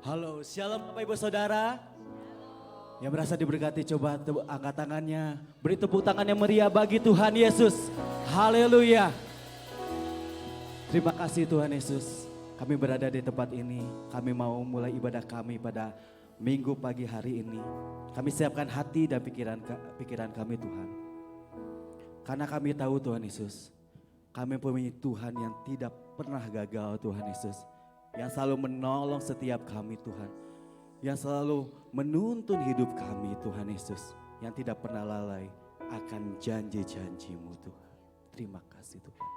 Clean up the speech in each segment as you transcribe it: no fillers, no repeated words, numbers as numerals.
Halo, shalom Bapak Ibu Saudara. Yang merasa diberkati coba angkat tangannya. Beri tepuk tangan yang meriah bagi Tuhan Yesus. Haleluya. Terima kasih Tuhan Yesus. Kami berada di tempat ini. Kami mau mulai ibadah kami pada minggu pagi hari ini. Kami siapkan hati dan pikiran kami Tuhan. Karena kami tahu Tuhan Yesus. Kami mempunyai Tuhan yang tidak pernah gagal Tuhan Yesus. Yang selalu menolong setiap kami Tuhan. Yang selalu menuntun hidup kami Tuhan Yesus. Yang tidak pernah lalai akan janji-janji-Mu Tuhan. Terima kasih Tuhan.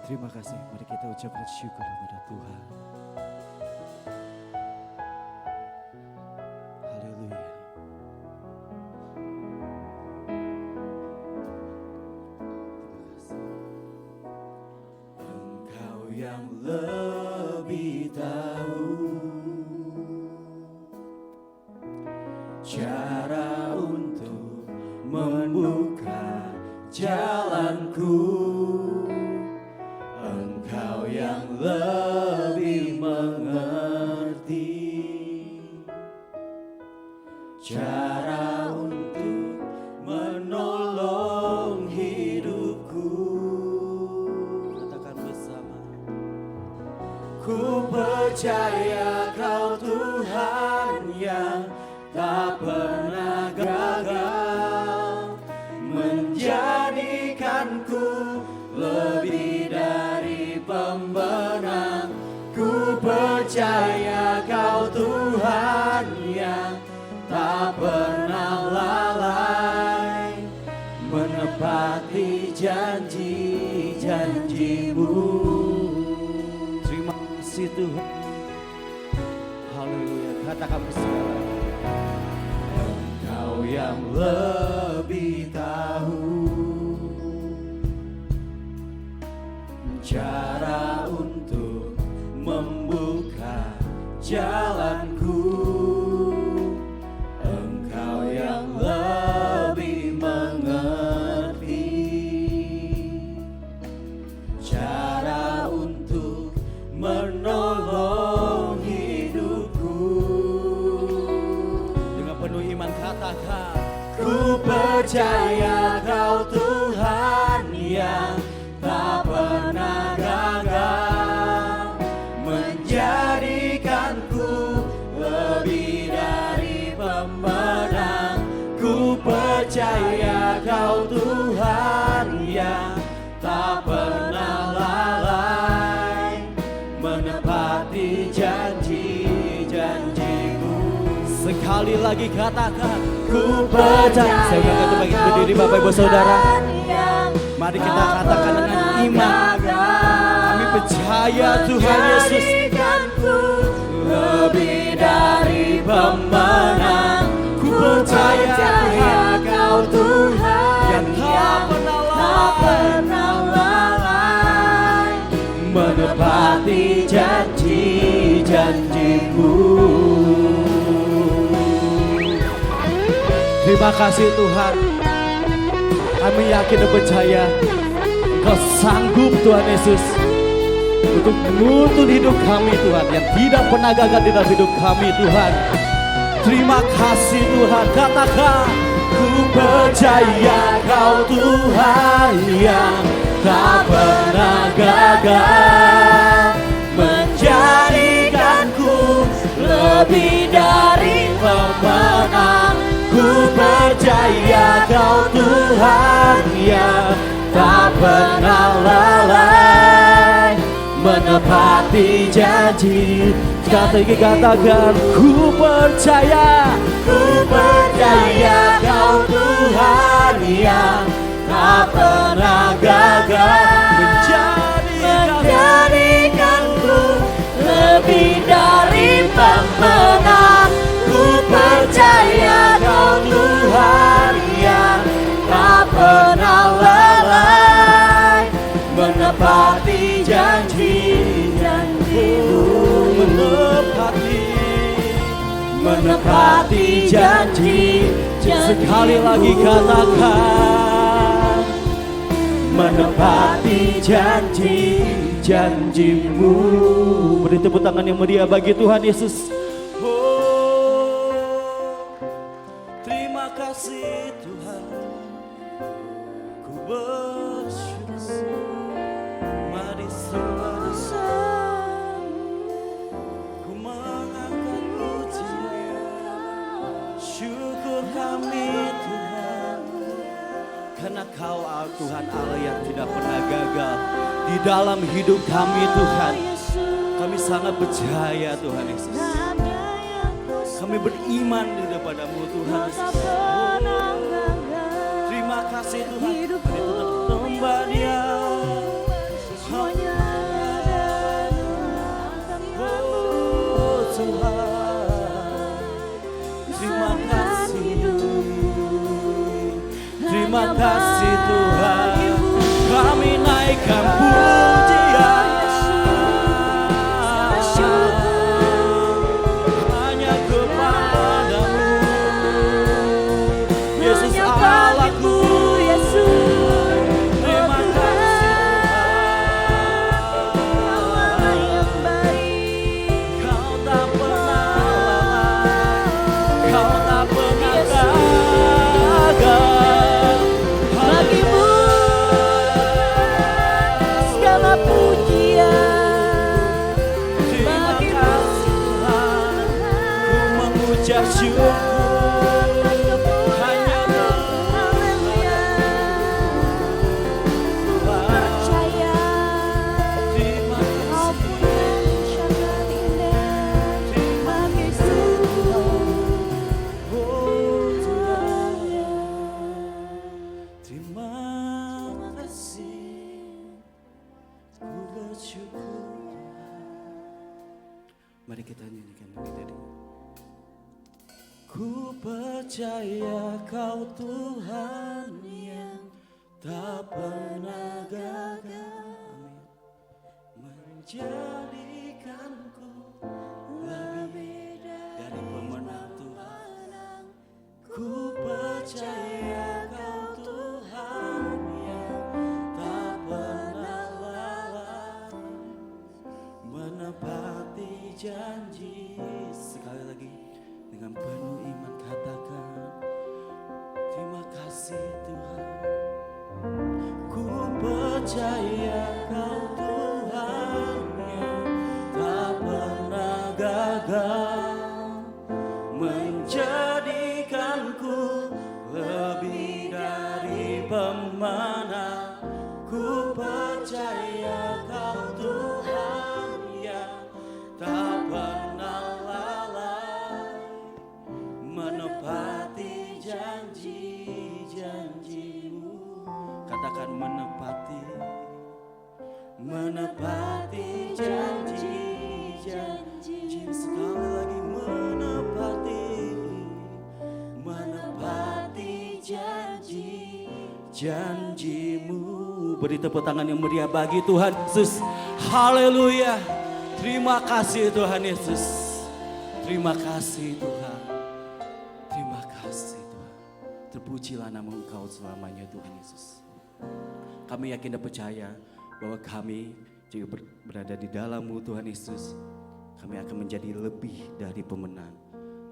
Terima kasih. Mari kita ucapkan syukur kepada Tuhan. Haleluya. Yang lebih tahu cara untuk membuka jalanku. Engkau yang lebih mengerti cara untuk menolong hidupku. Katakan bersama. Ku percaya Kau Tuhan yang tak pernah gagal, menjadikanku lebih dari pemenang. Ku percaya Kau Tuhan yang tak pernah lalai, menepati janji-janji-Mu. Tuhan, haleluya, katakan bersama. Engkau yang lebih tahu cara untuk membuka jalanku. Engkau yang lebih mengerti cara untuk menolong hidupku. Dengan penuh iman katakan, ku percaya Kau Tuhan yang tak pernah gagal, menjadikanku lebih dari pemenang. Ku percaya Kau Tuhan yang tak pernah lalai, menepati janji-janji-Mu. Sekali lagi katakan, ku percaya. Saya undang untuk bagi berdiri Bapak Ibu Saudara. Mari kita katakan dengan iman. Kami percaya Tuhan Yesus lebih dari pemenang. Ku percaya Kau Tuhan yang tak pernah lalai, menepati janji-janji-Mu. Terima kasih Tuhan. Kami yakin dan percaya Engkau sanggup Tuhan Yesus untuk menuntun hidup kami Tuhan, yang tidak pernah gagal di dalam hidup kami Tuhan. Terima kasih Tuhan. Katakan, ku percaya Kau Tuhan yang tak pernah gagal, menjadikanku lebih dari pemenang. Ku percaya Kau Tuhan yang tak pernah lalai, menepati janji. Katakan, ku percaya Kau Tuhan yang tak pernah gagal, menjadikanku lebih dari pemenang. Ku percaya Kau Tuhan yang tak pernah lalai, menepati janji-janji-Mu. Menepati janji. Sekali lagi katakan, menepati janji janjimu. Beri tepuk tangan yang meriah bagi Tuhan Yesus. Oh, terima kasih Tuhan, ku bersyukur. Mari selalu ku mengangkat pujian, syukur kami Tuhan, karena Kau Tuhan Allah yang tidak pernah gagal di dalam hidup kami Tuhan. Kami sangat percaya Tuhan Yesus. Kami beriman kepadamu Tuhan Yesus. Terima kasih Tuhan. Mari Tuhan sembah Dia. Oh Tuhan, terima kasih. Terima kasih Tuhan. Kami naikkan pujian hanya kepadamu, Yesus Allahku. Terima kasih Tuhan. Kau tak pernah lelah, Kau tak pernah gagal. Bagimu segala pujian. Terima kasih Tuhan. Ku mengucap syukur hanya Haleluya. Percaya terima Kau punya sangat indah bagi semua. Oh Tuhan, terima kasih, ku bersyukur. Mari kita nyanyikan lebih dari. Ku percaya Kau Tuhan yang tak pernah gagal, menjadikanku lebih dari pemenang Tuhan. Ku percaya Kau Tuhan yang tak pernah lalai, menepati janji. Sekali lagi dengan penuh iman katakan, terima kasih Tuhan. Ku percaya Kau Tuhan yang tak pernah gagal, menjadikanku lebih dari pemenang. Ku percaya Kau Tuhan yang tak pernah lalai, menepati janji-janjimu. Katakan menepati, menepati janji-janji. Sekali lagi menepati janji-janjimu. Beri tepuk tangan yang meriah bagi Tuhan Yesus. Haleluya. Terima kasih Tuhan Yesus. Terima kasih Tuhan. Terima kasih Tuhan. Terpujilah nama Engkau selamanya Tuhan Yesus. Kami yakin dan percaya bahwa kami juga berada di dalam-Mu Tuhan Yesus. Kami akan menjadi lebih dari pemenang,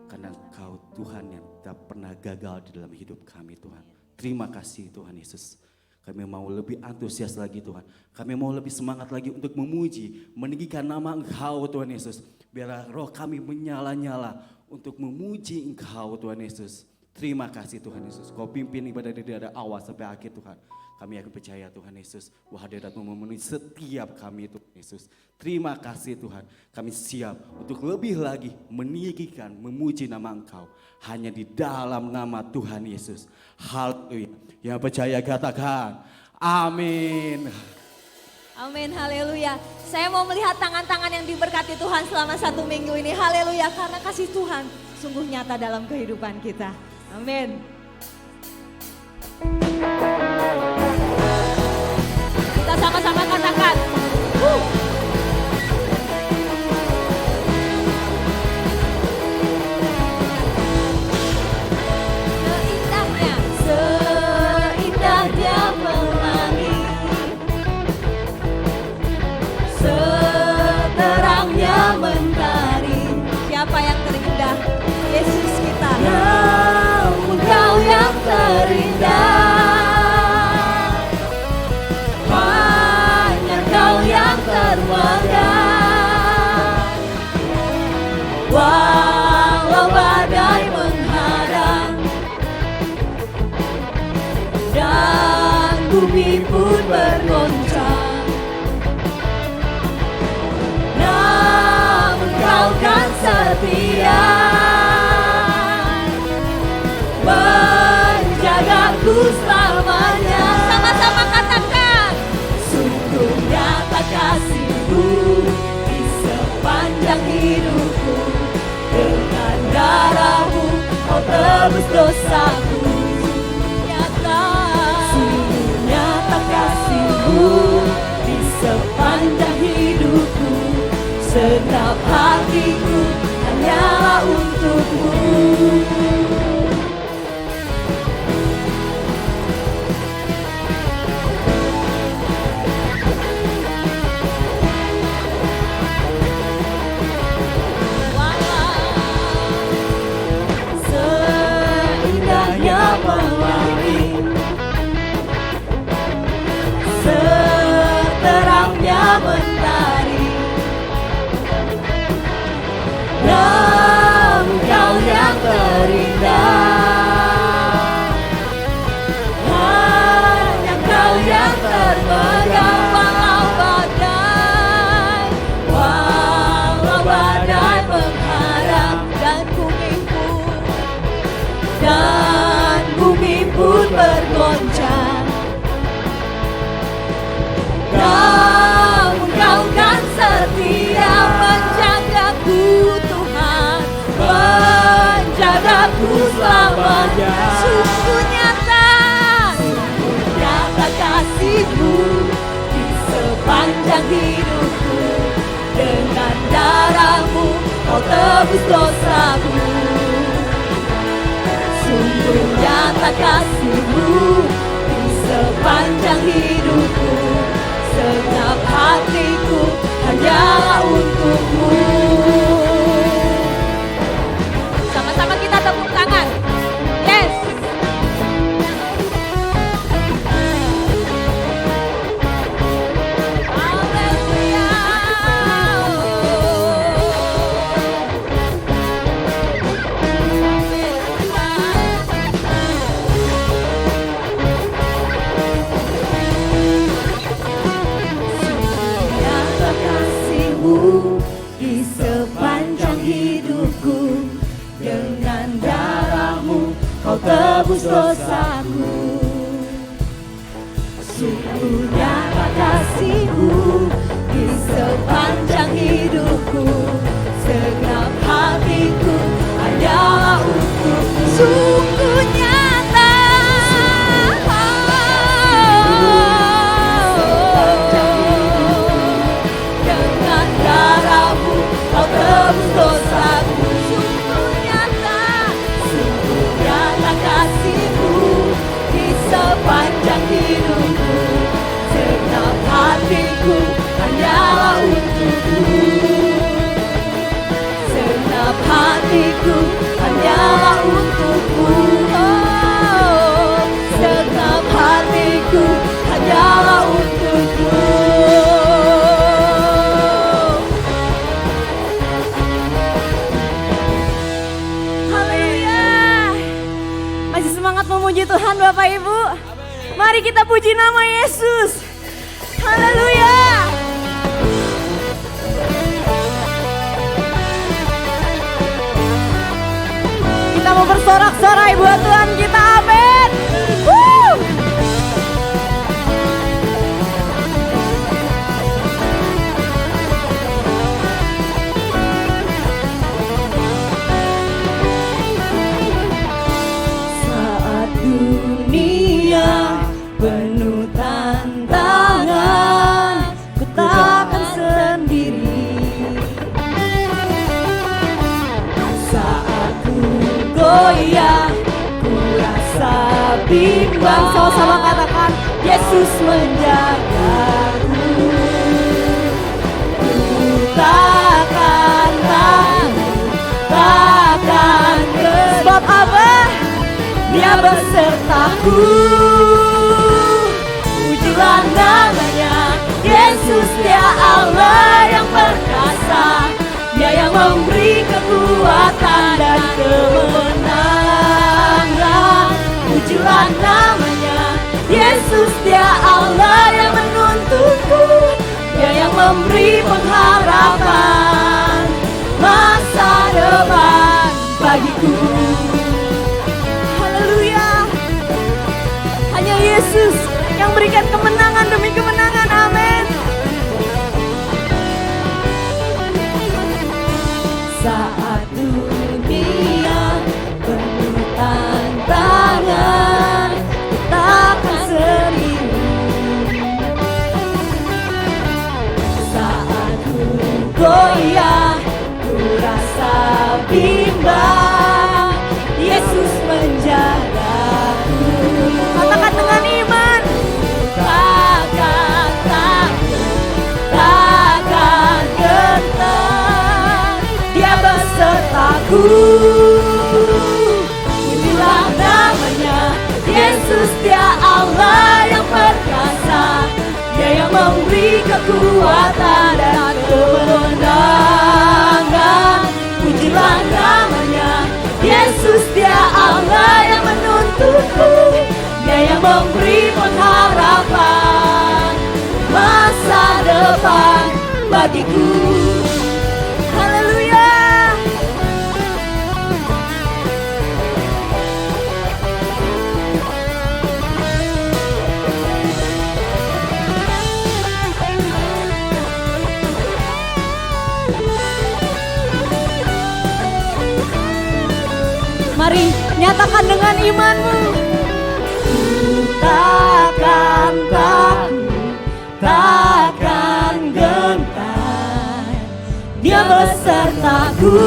karena Engkau Tuhan yang tak pernah gagal di dalam hidup kami Tuhan. Terima kasih Tuhan Yesus. Kami mau lebih antusias lagi Tuhan. Kami mau lebih semangat lagi untuk memuji, meninggikan nama Engkau Tuhan Yesus. Biarlah roh kami menyala-nyala untuk memuji Engkau Tuhan Yesus. Terima kasih Tuhan Yesus. Kau pimpin ibadah dari awal sampai akhir Tuhan. Kami akan percaya Tuhan Yesus, bahwa hadirat-Mu memenuhi setiap kami Tuhan Yesus. Terima kasih Tuhan, kami siap untuk lebih lagi meninggikan, memuji nama Engkau. Hanya di dalam nama Tuhan Yesus. Haleluya. Yang percaya katakan, amin. Amin, haleluya. Saya mau melihat tangan-tangan yang diberkati Tuhan selama 1 minggu ini. Haleluya, karena kasih Tuhan sungguh nyata dalam kehidupan kita. Amin. Kita sama-sama katakan. Seindahnya pelangi, setia menjagaku selamanya. Sama-sama katakan, sungguh nyata kasih-Mu di sepanjang hidupku. Dengan darah-Mu Kau tebus dosaku. Sungguh nyata kasih-Mu di sepanjang hidupku. Segenap hatiku hanyalah untuk-Mu. Seindahnya pelangi, seterangnya mentari, namun Kau yang terindah, hanya Kau yang termegang. Walau badai mengharang dan bumi pun bergoncang, namun Kau kan setia menjagaku Tuhan, menjagaku selamanya. Sungguh nyata kasih-Mu di sepanjang hidupku. Dengan darah-Mu Kau tebus dosaku. Sungguh nyata kasih-Mu di sepanjang hidupku. Segenap hatiku hanyalah untuk-Mu. Sama-sama kita tepuk tangan. Yes. Di sepanjang hidupku. Dengan darah-Mu Kau tebus dosaku. Sungguh nyata kasih-Mu di sepanjang hidupku. Segenap hatiku hanyalah untuk-Mu. Sungguh nyata. Dengan darah-Mu Kau tebus dosaku. Sungguh nyata kasih-Mu di sepanjang hidupku. Segenap hatiku hanyalah untuk-Mu. Segenap hatiku hanyalah untuk-Mu. Oh, segenap hatiku hanyalah untuk-Mu. Memuji Tuhan Bapak Ibu. Mari kita puji nama Yesus. Haleluya. Kita mau bersorak-sorai buat Tuhan kita. Amin. Dunia penuh tantangan, ku takkan sendiri. Saat ku goyah, ku rasa bimbang. Sama-sama katakan, Yesus menjagaku. Ku takkan sebab apa? Dia bersertaku. Pujilah namanya, Yesus dia Allah yang perkasa. Dia yang memberi kekuatan dan kemenangan. Pujilah namanya, Yesus dia Allah yang menuntutku. Dia yang memberi pengharapan masa depan. Saat dunia penuh tantangan, takkan sendiri. Saat ku goyah, ku rasa bimbang, Yesus menjagaku. Katakan dengan iman, takkan takut, takkan gentar, Dia besertaku. Pujilah namanya, Yesus Dia Allah yang perkasa, Dia yang memberi kekuatan dan kemenangan. Pujilah namanya, Yesus Dia Allah yang menuntunku, Dia yang memberi pengharapan masa depan bagiku. Haleluya. Mari nyatakan dengan imanmu. Takkan takut, takkan gentar, Dia besertaku.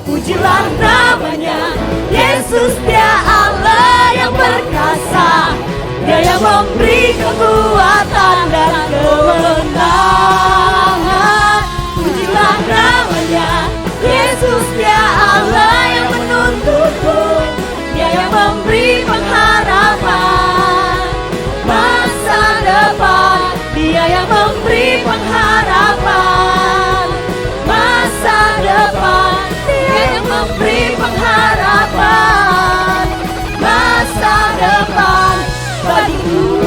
Pujilah namanya, Yesus Dia Allah yang perkasa, Dia yang memberi kekuatan dan kemenangan. Pujilah namanya, Yesus Dia Allah yang menuntunku, Dia yang memberi pengharapan masa depan. Dia yang memberi pengharapan masa depan. Dia yang memberi pengharapan masa depan bagiku.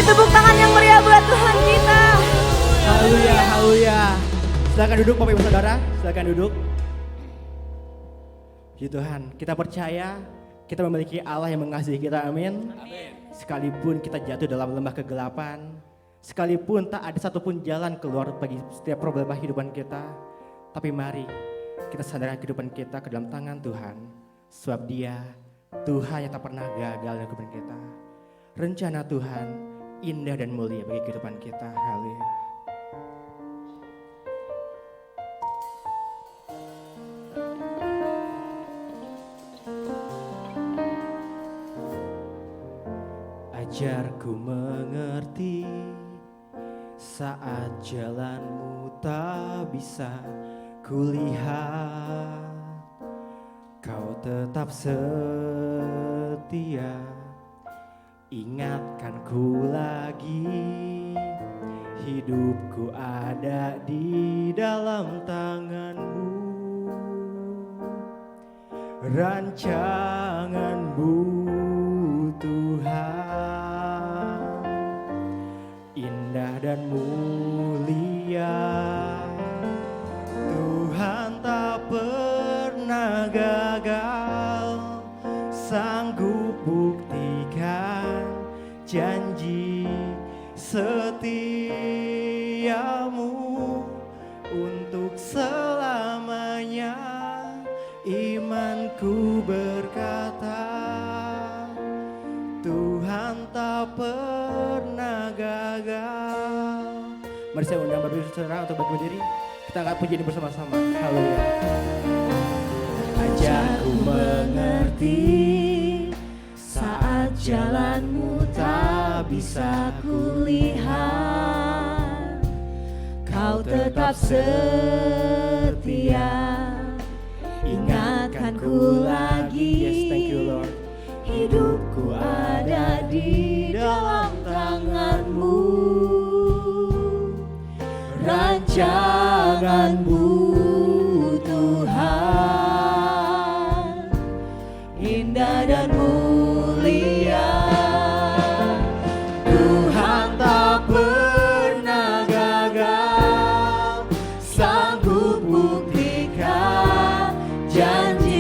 Tepuk tangan yang meriah buat Tuhan kita. Haleluya, haleluya. Silakan duduk Bapak Ibu Saudara, silakan duduk. Puji Tuhan, kita percaya kita memiliki Allah yang mengasihi kita, amin. Sekalipun kita jatuh dalam lembah kegelapan, sekalipun tak ada satupun jalan keluar bagi setiap problema kehidupan kita, tapi mari kita sadarkan kehidupan kita ke dalam tangan Tuhan, sebab Dia Tuhan yang tak pernah gagal dalam kehidupan kita. Rencana Tuhan indah dan mulia bagi kehidupan kita. Haleluya. Ajarku mengerti saat jalanmu tak bisa kulihat, Kau tetap setia. Ingatkanku lagi, hidupku ada di dalam tangan-Mu. Rancangan-Mu Tuhan, indah dan mulia. Tuhan tak pernah gagal, sanggup buktikan janji setiamu untuk selamanya. Imanku berkata, Tuhan tak pernah gagal. Mari saya undang Bapak Ibu Saudara untuk berdiri. Kita angkat puji ini bersama-sama. Haleluya. Ajarku mengerti saat jalanmu tak bisa kulihat, Kau tetap setia. Ingatkanku lagi, yes, thank you Lord. Hidupku ada di dalam tangan-Mu. Rancangan-Mu Tuhan, indah dan mulia. Tuhan tak pernah gagal, sanggup buktikan janji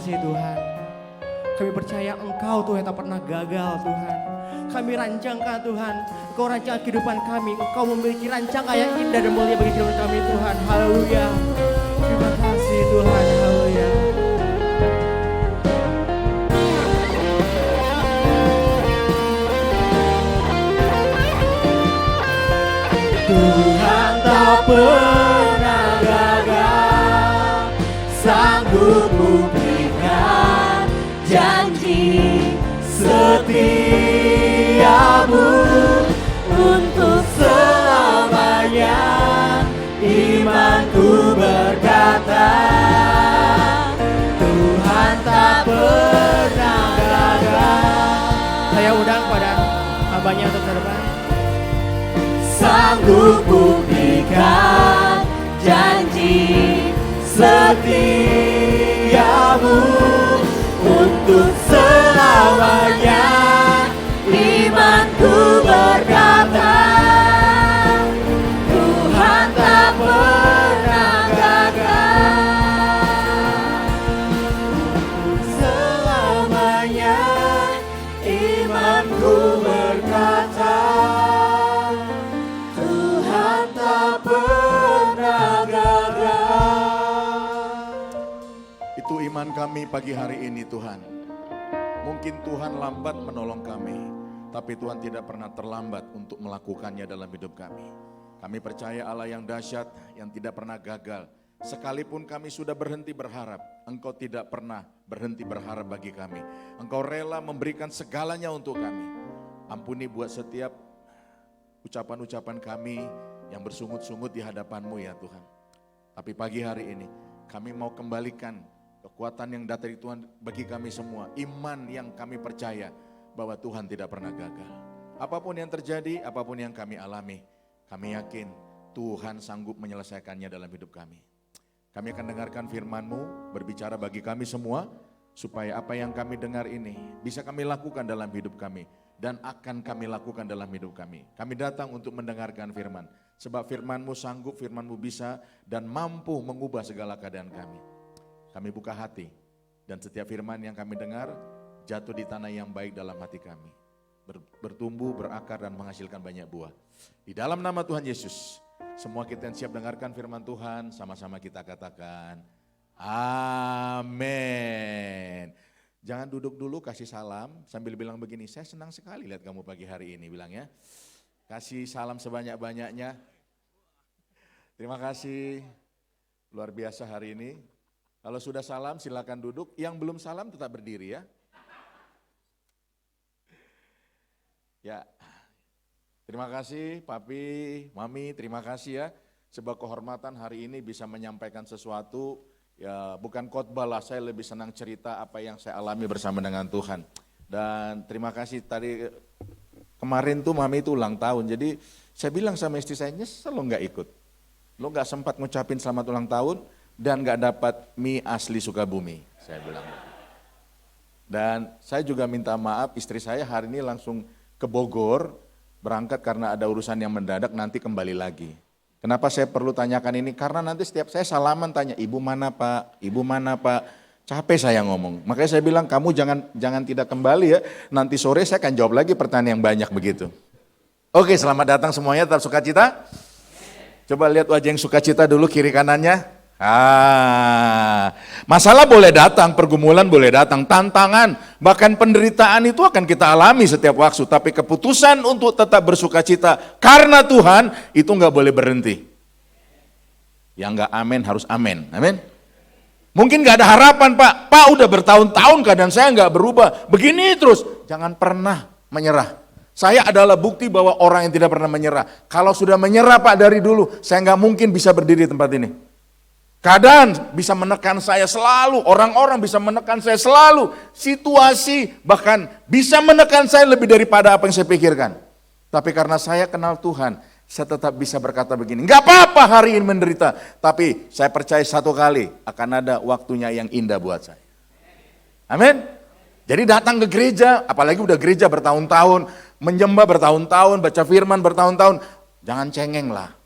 kasih Tuhan. Kami percaya Engkau Tuhan tak pernah gagal Tuhan. Kami rancangkan Tuhan, Engkau rancang kehidupan kami. Engkau memiliki rancangan yang indah dan mulia bagi kehidupan kami Tuhan. Haleluya. Terima kasih Tuhan. Haleluya. Tuhan tak pernah gagal, sanggup buktikan janji setiamu untuk selamanya. Imanku berkata, Tuhan tak pernah gagal. Saya undang pada abahnya untuk ke depan. Sanggup buktikan janji setiamu untuk selamanya. Imanku berkata, Tuhan tak pernah gagal. Selamanya imanku berkata, Tuhan tak pernah gagal. Itu iman kami pagi hari ini Tuhan. Mungkin Tuhan lambat menolong kami, tapi Tuhan tidak pernah terlambat untuk melakukannya dalam hidup kami. Kami percaya Allah yang dahsyat, yang tidak pernah gagal. Sekalipun kami sudah berhenti berharap, Engkau tidak pernah berhenti berharap bagi kami. Engkau rela memberikan segalanya untuk kami. Ampuni buat setiap ucapan-ucapan kami yang bersungut-sungut di hadapan-Mu ya Tuhan. Tapi pagi hari ini kami mau kembalikan kekuatan yang dari Tuhan bagi kami semua. Iman yang kami percaya bahwa Tuhan tidak pernah gagal. Apapun yang terjadi, apapun yang kami alami, kami yakin Tuhan sanggup menyelesaikannya dalam hidup kami. Kami akan dengarkan firman-Mu berbicara bagi kami semua, supaya apa yang kami dengar ini bisa kami lakukan dalam hidup kami. Dan akan kami lakukan dalam hidup kami. Kami datang untuk mendengarkan firman. Sebab firman-Mu sanggup, firman-Mu bisa dan mampu mengubah segala keadaan kami. Kami buka hati dan setiap firman yang kami dengar jatuh di tanah yang baik dalam hati kami. Bertumbuh, berakar dan menghasilkan banyak buah. Di dalam nama Tuhan Yesus, semua kita yang siap dengarkan firman Tuhan, sama-sama kita katakan, amin. Jangan duduk dulu, kasih salam sambil bilang begini, saya senang sekali lihat kamu pagi hari ini, bilang ya. Kasih salam sebanyak-banyaknya. Terima kasih, luar biasa hari ini. Kalau sudah salam silakan duduk, yang belum salam tetap berdiri ya. Ya, terima kasih Papi, Mami, terima kasih ya. Sebuah kehormatan hari ini bisa menyampaikan sesuatu, ya bukan khotbah lah, saya lebih senang cerita apa yang saya alami bersama dengan Tuhan. Dan terima kasih tadi, kemarin tuh Mami itu ulang tahun, jadi saya bilang sama istri saya, nyesel lo gak ikut. Lo gak sempat ngucapin selamat ulang tahun, dan gak dapat mie asli Sukabumi, saya bilang. Dan saya juga minta maaf, istri saya hari ini langsung ke Bogor, berangkat karena ada urusan yang mendadak, nanti kembali lagi. Kenapa saya perlu tanyakan ini? Karena nanti setiap saya salaman tanya, ibu mana pak, ibu mana pak, capek saya ngomong. Makanya saya bilang, kamu jangan tidak kembali ya, nanti sore saya akan jawab lagi pertanyaan yang banyak begitu. Oke, selamat datang semuanya, tetap sukacita. Coba lihat wajah yang sukacita dulu, kiri kanannya. Masalah boleh datang, pergumulan boleh datang, tantangan, bahkan penderitaan itu akan kita alami setiap waktu. Tapi keputusan untuk tetap bersukacita karena Tuhan itu nggak boleh berhenti. Yang nggak amin harus amin, amin. Mungkin nggak ada harapan Pak udah bertahun-tahun keadaan saya nggak berubah, begini terus. Jangan pernah menyerah. Saya adalah bukti bahwa orang yang tidak pernah menyerah. Kalau sudah menyerah Pak dari dulu, saya nggak mungkin bisa berdiri di tempat ini. Keadaan bisa menekan saya selalu, orang-orang bisa menekan saya selalu, situasi bahkan bisa menekan saya lebih daripada apa yang saya pikirkan. Tapi karena saya kenal Tuhan, saya tetap bisa berkata begini, enggak apa-apa hari ini menderita, tapi saya percaya satu kali akan ada waktunya yang indah buat saya. Amin. Jadi datang ke gereja, apalagi udah gereja bertahun-tahun, menyembah bertahun-tahun, baca firman bertahun-tahun, jangan cengeng lah.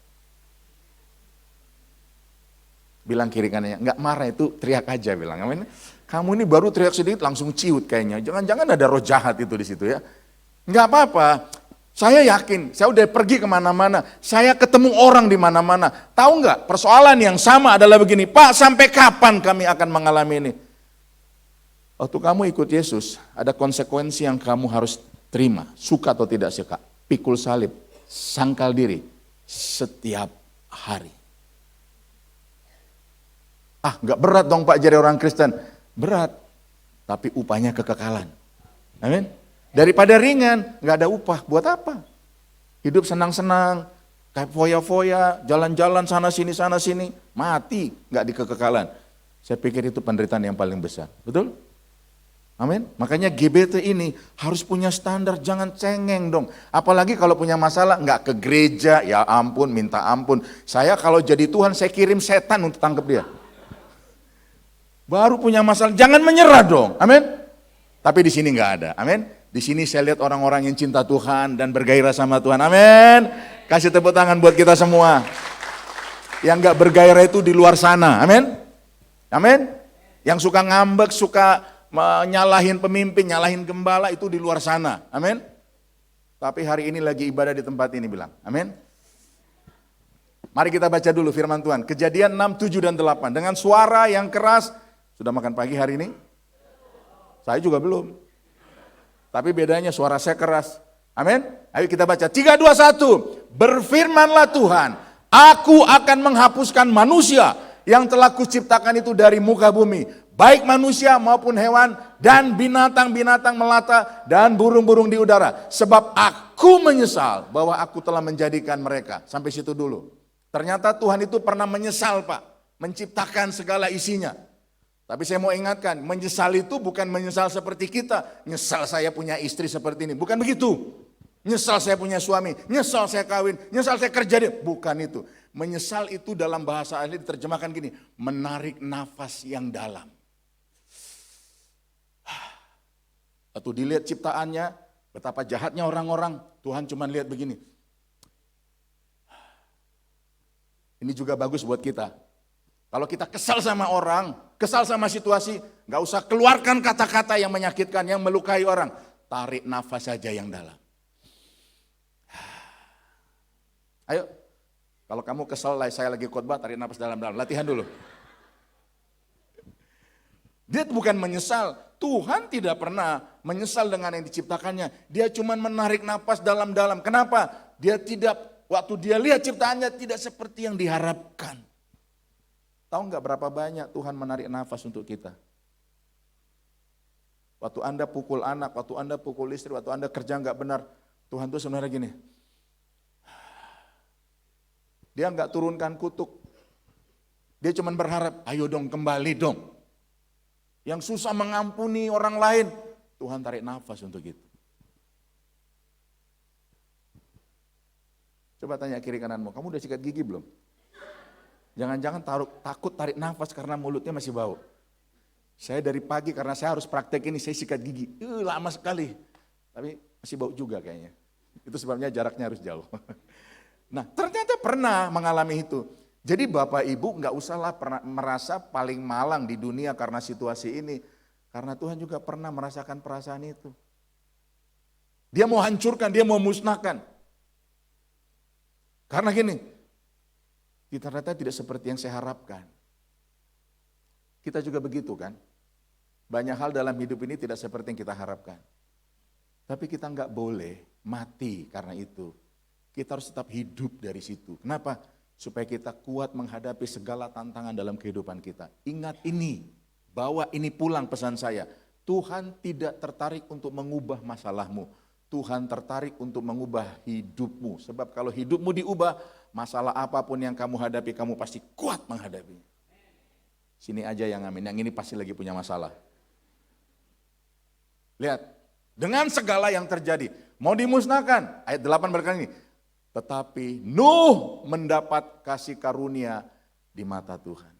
Bilang kiri kanannya, enggak marah itu teriak aja bilang, amin. Kamu ini baru teriak sedikit langsung ciut kayaknya. Jangan-jangan ada roh jahat itu di situ ya. Enggak apa-apa. Saya yakin, saya udah pergi kemana-mana. Saya ketemu orang di mana-mana. Tahu nggak, persoalan yang sama adalah begini. Pak, sampai kapan kami akan mengalami ini? Waktu kamu ikut Yesus, ada konsekuensi yang kamu harus terima. Suka atau tidak suka. Pikul salib, sangkal diri, setiap hari. Ah, nggak berat dong Pak jadi orang Kristen. Berat, tapi upahnya kekekalan. Amin. Daripada ringan, nggak ada upah. Buat apa? Hidup senang-senang, kayak foya-foya, jalan-jalan sana sini, mati, nggak di kekekalan. Saya pikir itu penderitaan yang paling besar. Betul? Amin. Makanya GBT ini harus punya standar, jangan cengeng dong. Apalagi kalau punya masalah, nggak ke gereja, ya ampun, minta ampun. Saya kalau jadi Tuhan, saya kirim setan untuk tangkap dia. Baru punya masalah, jangan menyerah dong. Amin. Tapi di sini nggak ada. Amin. Di sini saya lihat orang-orang yang cinta Tuhan dan bergairah sama Tuhan. Amin. Kasih tepuk tangan buat kita semua. Yang nggak bergairah itu di luar sana. Amin. Amin. Yang suka ngambek, suka menyalahin pemimpin, nyalahin gembala itu di luar sana. Amin. Tapi hari ini lagi ibadah di tempat ini bilang. Amin. Mari kita baca dulu firman Tuhan. Kejadian 6, 7 dan 8. Dengan suara yang keras. Sudah makan pagi hari ini? Saya juga belum. Tapi bedanya suara saya keras. Amin. Ayo kita baca. 3, 2, 1. Berfirmanlah Tuhan. Aku akan menghapuskan manusia yang telah kuciptakan itu dari muka bumi. Baik manusia maupun hewan dan binatang-binatang melata dan burung-burung di udara. Sebab aku menyesal bahwa aku telah menjadikan mereka. Sampai situ dulu. Ternyata Tuhan itu pernah menyesal Pak. Menciptakan segala isinya. Tapi saya mau ingatkan, menyesal itu bukan menyesal seperti kita. Nyesal saya punya istri seperti ini. Bukan begitu. Nyesal saya punya suami. Nyesal saya kawin. Nyesal saya kerja. Bukan itu. Menyesal itu dalam bahasa ahli diterjemahkan gini. Menarik nafas yang dalam. Atau dilihat ciptaannya, betapa jahatnya orang-orang. Tuhan cuma lihat begini. Ini juga bagus buat kita. Kalau kita kesal sama orang, kesal sama situasi, gak usah keluarkan kata-kata yang menyakitkan, yang melukai orang. Tarik nafas saja yang dalam. Ayo, kalau kamu kesal, saya lagi khotbah, tarik nafas dalam-dalam. Latihan dulu. Dia bukan menyesal. Tuhan tidak pernah menyesal dengan yang diciptakannya. Dia cuma menarik nafas dalam-dalam. Kenapa? Dia tidak, waktu dia lihat ciptaannya tidak seperti yang diharapkan. Tahu nggak berapa banyak Tuhan menarik nafas untuk kita? Waktu Anda pukul anak, waktu Anda pukul istri, waktu Anda kerja nggak benar, Tuhan tuh sebenarnya gini. Dia nggak turunkan kutuk. Dia cuma berharap, ayo dong kembali dong. Yang susah mengampuni orang lain, Tuhan tarik nafas untuk itu. Coba tanya kiri kananmu, kamu udah sikat gigi belum? Jangan-jangan takut tarik nafas karena mulutnya masih bau. Saya dari pagi karena saya harus praktek ini, saya sikat gigi. Lama sekali. Tapi masih bau juga kayaknya. Itu sebabnya jaraknya harus jauh. Nah ternyata pernah mengalami itu. Jadi Bapak Ibu nggak usahlah merasa paling malang di dunia karena situasi ini. Karena Tuhan juga pernah merasakan perasaan itu. Dia mau hancurkan, dia mau musnahkan. Karena gini, kita ternyata tidak seperti yang saya harapkan. Kita juga begitu kan. Banyak hal dalam hidup ini tidak seperti yang kita harapkan. Tapi kita nggak boleh mati karena itu. Kita harus tetap hidup dari situ. Kenapa? Supaya kita kuat menghadapi segala tantangan dalam kehidupan kita. Ingat ini, bawa ini pulang pesan saya. Tuhan tidak tertarik untuk mengubah masalahmu. Tuhan tertarik untuk mengubah hidupmu. Sebab kalau hidupmu diubah, masalah apapun yang kamu hadapi, kamu pasti kuat menghadapinya. Sini aja yang amin, yang ini pasti lagi punya masalah. Lihat, dengan segala yang terjadi, mau dimusnahkan, ayat 8 berkata ini, tetapi Nuh mendapat kasih karunia di mata Tuhan.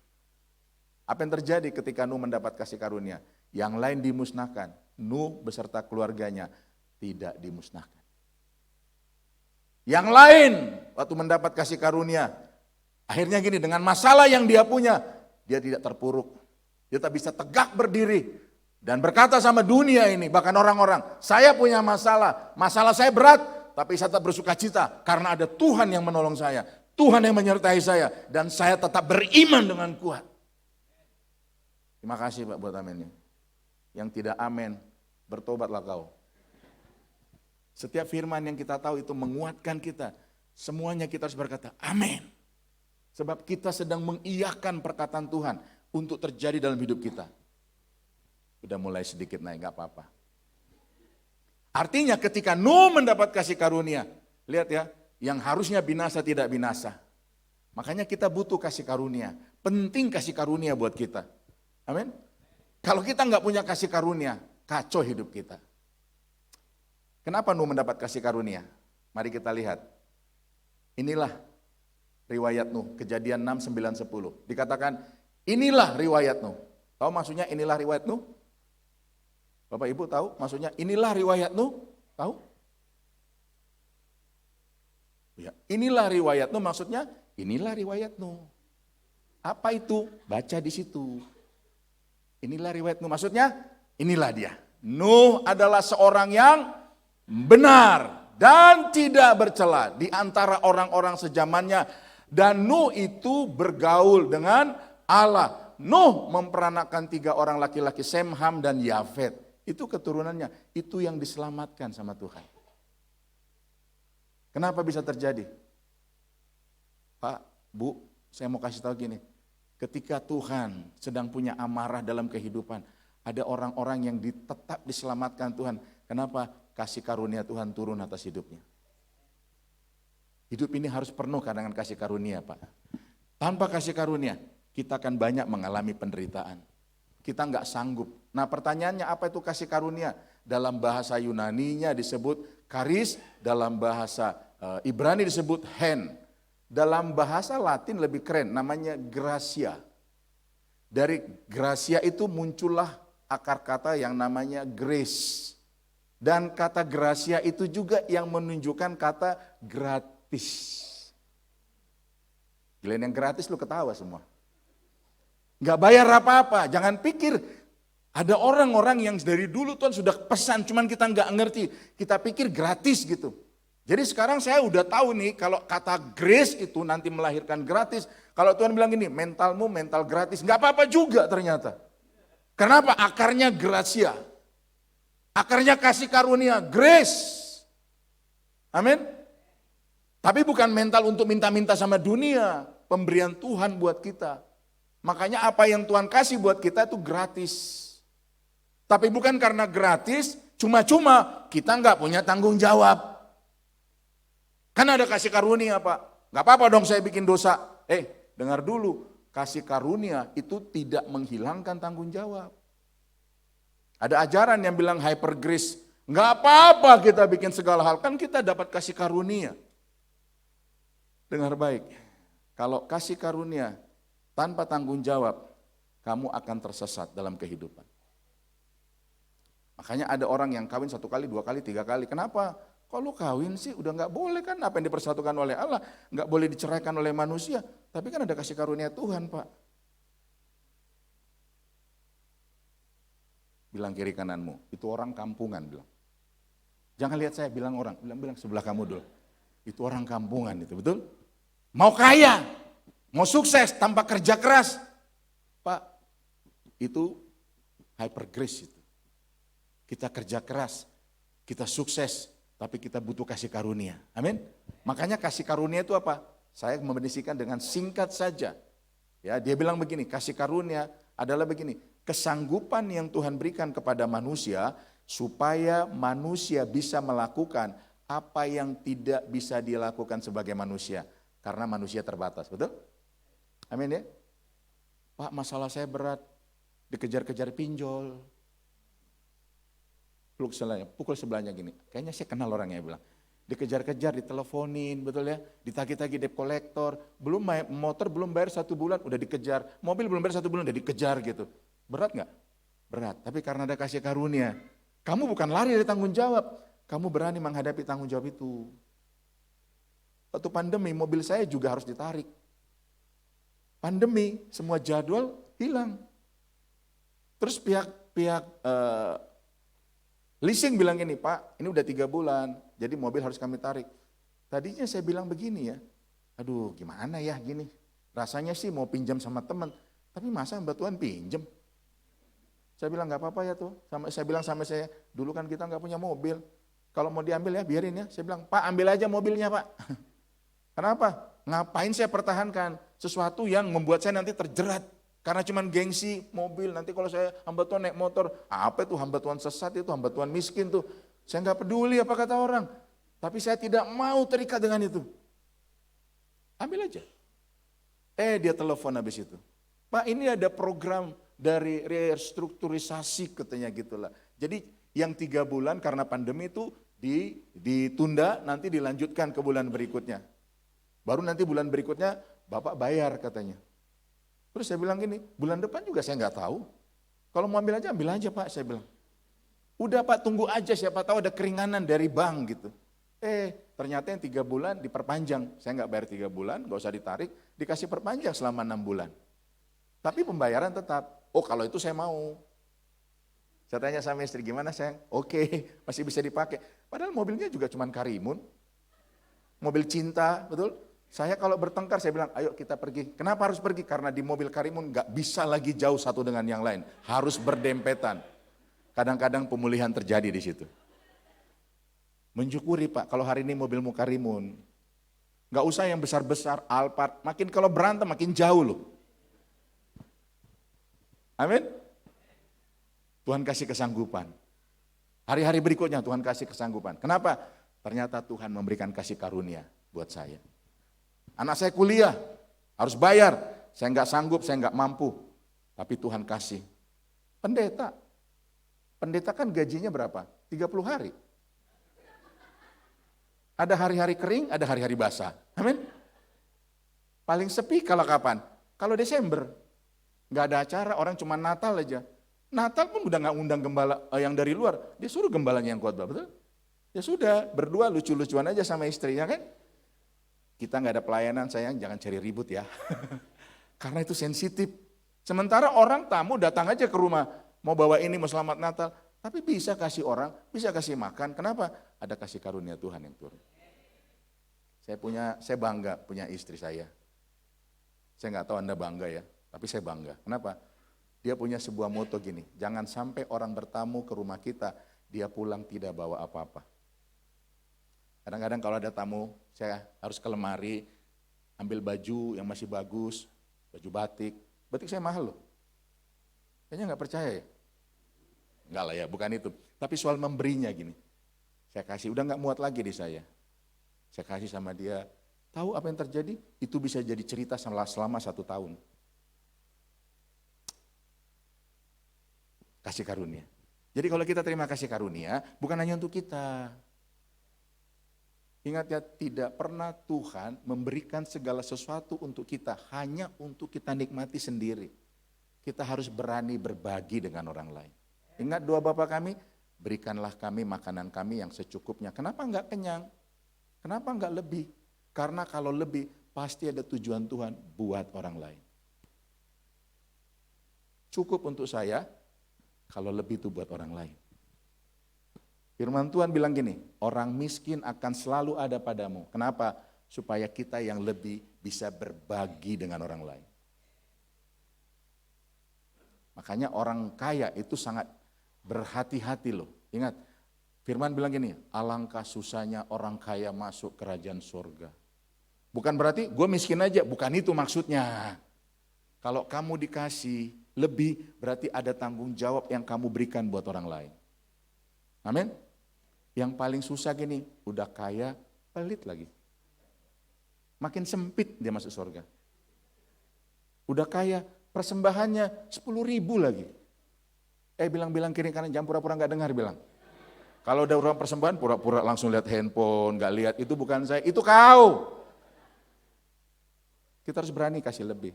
Apa yang terjadi ketika Nuh mendapat kasih karunia? Yang lain dimusnahkan, Nuh beserta keluarganya tidak dimusnahkan. Yang lain waktu mendapat kasih karunia, akhirnya gini, dengan masalah yang dia punya, dia tidak terpuruk. Dia tak bisa tegak berdiri dan berkata sama dunia ini, bahkan orang-orang, saya punya masalah, masalah saya berat, tapi saya tetap bersuka cita karena ada Tuhan yang menolong saya, Tuhan yang menyertai saya, dan saya tetap beriman dengan kuat. Terima kasih Pak buat amennya. Yang tidak amin, bertobatlah kau. Setiap firman yang kita tahu itu menguatkan kita. Semuanya kita harus berkata, amin. Sebab kita sedang mengiyakan perkataan Tuhan untuk terjadi dalam hidup kita. Udah mulai sedikit naik, gak apa-apa. Artinya ketika Nuh mendapat kasih karunia, lihat ya, yang harusnya binasa tidak binasa. Makanya kita butuh kasih karunia. Penting kasih karunia buat kita. Amin. Kalau kita nggak punya kasih karunia, kacau hidup kita. Kenapa Nuh mendapat kasih karunia? Mari kita lihat. Inilah riwayat Nuh, Kejadian 6, 9, 10. Dikatakan, inilah riwayat Nuh. Tahu maksudnya inilah riwayat Nuh? Bapak Ibu tahu maksudnya inilah riwayat Nuh? Tahu? Ya, inilah riwayat Nuh maksudnya inilah riwayat Nuh. Apa itu? Baca di situ. Inilah riwayat Nuh, maksudnya inilah dia. Nuh adalah seorang yang benar dan tidak bercela di antara orang-orang sezamannya. Dan Nuh itu bergaul dengan Allah. Nuh memperanakan 3 orang laki-laki, Sem, Ham, dan Yafet. Itu keturunannya, itu yang diselamatkan sama Tuhan. Kenapa bisa terjadi? Pak, Bu, saya mau kasih tahu gini. Ketika Tuhan sedang punya amarah dalam kehidupan, ada orang-orang yang tetap diselamatkan Tuhan. Kenapa? Kasih karunia Tuhan turun atas hidupnya. Hidup ini harus penuh dengan kasih karunia, Pak. Tanpa kasih karunia, kita akan banyak mengalami penderitaan. Kita nggak sanggup. Nah pertanyaannya apa itu kasih karunia? Dalam bahasa Yunaninya disebut karis, dalam bahasa Ibrani disebut hen. Dalam bahasa Latin lebih keren, namanya gracia. Dari gracia itu muncullah akar kata yang namanya grace. Dan kata gracia itu juga yang menunjukkan kata gratis. Gila yang gratis lu ketawa semua. Gak bayar apa-apa, jangan pikir ada orang-orang yang dari dulu Tuhan sudah pesan, cuman kita gak ngerti. Kita pikir gratis gitu. Jadi sekarang saya udah tahu nih kalau kata grace itu nanti melahirkan gratis. Kalau Tuhan bilang gini, mentalmu mental gratis, nggak apa-apa juga ternyata. Kenapa? Akarnya gracia. Akarnya kasih karunia, grace. Amin. Tapi bukan mental untuk minta-minta sama dunia. Pemberian Tuhan buat kita. Makanya apa yang Tuhan kasih buat kita itu gratis. Tapi bukan karena gratis, cuma-cuma kita nggak punya tanggung jawab. Kan ada kasih karunia Pak, gak apa-apa dong saya bikin dosa. Dengar dulu, kasih karunia itu tidak menghilangkan tanggung jawab. Ada ajaran yang bilang hyper grace, gak apa-apa kita bikin segala hal, kan kita dapat kasih karunia. Dengar baik, kalau kasih karunia tanpa tanggung jawab, kamu akan tersesat dalam kehidupan. Makanya ada orang yang kawin 1 kali, 2 kali, 3 kali, kenapa? Kalau kawin sih udah nggak boleh kan, apa yang dipersatukan oleh Allah, nggak boleh diceraikan oleh manusia. Tapi kan ada kasih karunia Tuhan Pak. Bilang kiri kananmu, itu orang kampungan bilang. Jangan lihat saya bilang orang, bilang sebelah kamu dulu. Itu orang kampungan itu, betul? Mau kaya, mau sukses tanpa kerja keras. Pak, itu hyper grace itu. Kita kerja keras, kita sukses. Tapi kita butuh kasih karunia. Amin. Makanya kasih karunia itu apa? Saya mendefinisikan dengan singkat saja. Ya, dia bilang begini, kasih karunia adalah begini, kesanggupan yang Tuhan berikan kepada manusia supaya manusia bisa melakukan apa yang tidak bisa dilakukan sebagai manusia karena manusia terbatas, betul? Amin ya. Pak, masalah saya berat, dikejar-kejar pinjol. Pukul sebelahnya gini, kayaknya saya kenal orangnya bilang. Dikejar-kejar, diteleponin, betul ya, ditagih-tagih debt collector, belum motor belum bayar 1 bulan udah dikejar, mobil belum bayar 1 bulan udah dikejar gitu. Berat nggak? Berat, tapi karena ada kasih karunia, kamu bukan lari dari tanggung jawab, kamu berani menghadapi tanggung jawab itu. Waktu pandemi mobil saya juga harus ditarik. Pandemi, semua jadwal hilang. Terus pihak leasing bilang gini, Pak ini udah 3 bulan, jadi mobil harus kami tarik. Tadinya saya bilang begini ya, aduh gimana ya gini, rasanya sih mau pinjam sama teman, tapi masa hamba Tuhan pinjam? Saya bilang nggak apa-apa ya tuh, saya bilang sama saya, dulu kan kita nggak punya mobil, kalau mau diambil ya biarin ya. Saya bilang, Pak ambil aja mobilnya Pak. Kenapa? Ngapain saya pertahankan sesuatu yang membuat saya nanti terjerat. Karena cuman gengsi mobil, nanti kalau saya hamba Tuhan naik motor, apa itu hamba Tuhan sesat itu, hamba Tuhan miskin tuh. Saya nggak peduli apa kata orang, tapi saya tidak mau terikat dengan itu. Ambil aja. Dia telepon habis itu. Pak ini ada program dari restrukturisasi katanya gitulah. Jadi yang 3 bulan karena pandemi itu ditunda, nanti dilanjutkan ke bulan berikutnya. Baru nanti bulan berikutnya Bapak bayar katanya. Terus saya bilang gini, bulan depan juga saya nggak tahu. Kalau mau ambil aja Pak, saya bilang. Udah Pak tunggu aja, siapa tahu ada keringanan dari bank gitu. Ternyata yang 3 bulan diperpanjang. Saya nggak bayar 3 bulan, nggak usah ditarik, dikasih perpanjang selama 6 bulan. Tapi pembayaran tetap, kalau itu saya mau. Saya tanya sama istri, gimana sayang? Oke, masih bisa dipakai. Padahal mobilnya juga cuma Karimun. Mobil cinta, betul? Saya kalau bertengkar, saya bilang, ayo kita pergi. Kenapa harus pergi? Karena di mobil Karimun nggak bisa lagi jauh satu dengan yang lain. Harus berdempetan. Kadang-kadang pemulihan terjadi di situ. Mensyukuri Pak, kalau hari ini mobilmu Karimun. Nggak usah yang besar-besar, Alphard. Makin kalau berantem, makin jauh loh. Amin. Tuhan kasih kesanggupan. Hari-hari berikutnya Tuhan kasih kesanggupan. Kenapa? Ternyata Tuhan memberikan kasih karunia buat saya. Anak saya kuliah, harus bayar. Saya nggak sanggup, saya nggak mampu. Tapi Tuhan kasih. Pendeta. Pendeta kan gajinya berapa? 30 hari. Ada hari-hari kering, ada hari-hari basah. Amin. Paling sepi kalau kapan? Kalau Desember. Nggak ada acara, orang cuma Natal aja. Natal pun udah nggak undang gembala yang dari luar, dia suruh gembalanya yang khotbah, betul? Ya sudah, berdua lucu-lucuan aja sama istrinya kan? Kita nggak ada pelayanan sayang, jangan cari ribut ya. Karena itu sensitif. Sementara orang tamu datang aja ke rumah, mau bawa ini, mau selamat Natal, tapi bisa kasih orang, bisa kasih makan. Kenapa? Ada kasih karunia Tuhan yang turun. Saya bangga punya istri saya. Saya nggak tahu Anda bangga ya, tapi saya bangga. Kenapa? Dia punya sebuah moto gini, jangan sampai orang bertamu ke rumah kita, dia pulang tidak bawa apa-apa. Kadang-kadang kalau ada tamu, saya harus ke lemari, ambil baju yang masih bagus, baju batik. Batik saya mahal loh. Kayaknya nggak percaya ya? Enggak lah ya, bukan itu. Tapi soal memberinya gini, saya kasih, udah nggak muat lagi di saya. Saya kasih sama dia, tahu apa yang terjadi? Itu bisa jadi cerita selama 1 tahun. Kasih karunia. Jadi kalau kita terima kasih karunia, bukan hanya untuk kita. Ingat ya, tidak pernah Tuhan memberikan segala sesuatu untuk kita, hanya untuk kita nikmati sendiri. Kita harus berani berbagi dengan orang lain. Ingat doa Bapa kami, berikanlah kami makanan kami yang secukupnya. Kenapa enggak kenyang? Kenapa enggak lebih? Karena kalau lebih, pasti ada tujuan Tuhan buat orang lain. Cukup untuk saya, kalau lebih itu buat orang lain. Firman Tuhan bilang gini, orang miskin akan selalu ada padamu. Kenapa? Supaya kita yang lebih bisa berbagi dengan orang lain. Makanya orang kaya itu sangat berhati-hati loh. Ingat, firman bilang gini, alangkah susahnya orang kaya masuk kerajaan surga. Bukan berarti gue miskin aja, bukan itu maksudnya. Kalau kamu dikasih lebih, berarti ada tanggung jawab yang kamu berikan buat orang lain. Amin. Yang paling susah gini, udah kaya, pelit lagi. Makin sempit dia masuk surga. Udah kaya, persembahannya 10.000 lagi. Bilang-bilang kiri kanan, jangan pura-pura gak dengar bilang. Kalau udah urusan persembahan, pura-pura langsung lihat handphone, gak lihat, itu bukan saya, itu kau. Kita harus berani kasih lebih.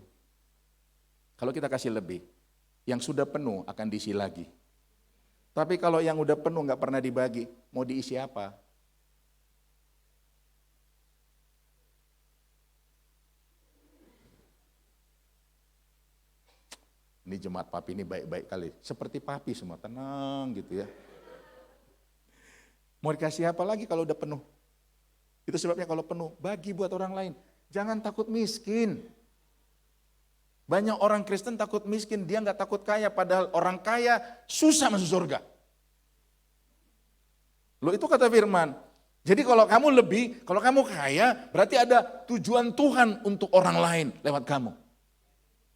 Kalau kita kasih lebih, yang sudah penuh akan diisi lagi. Tapi kalau yang udah penuh nggak pernah dibagi, mau diisi apa? Ini jemaat papi ini baik-baik kali. Seperti papi semua, tenang gitu ya. Mau dikasih apa lagi kalau udah penuh? Itu sebabnya kalau penuh, bagi buat orang lain. Jangan takut miskin. Banyak orang Kristen takut miskin, dia nggak takut kaya. Padahal orang kaya susah masuk surga. Loh itu kata firman. Jadi kalau kamu lebih, kalau kamu kaya, berarti ada tujuan Tuhan untuk orang lain lewat kamu.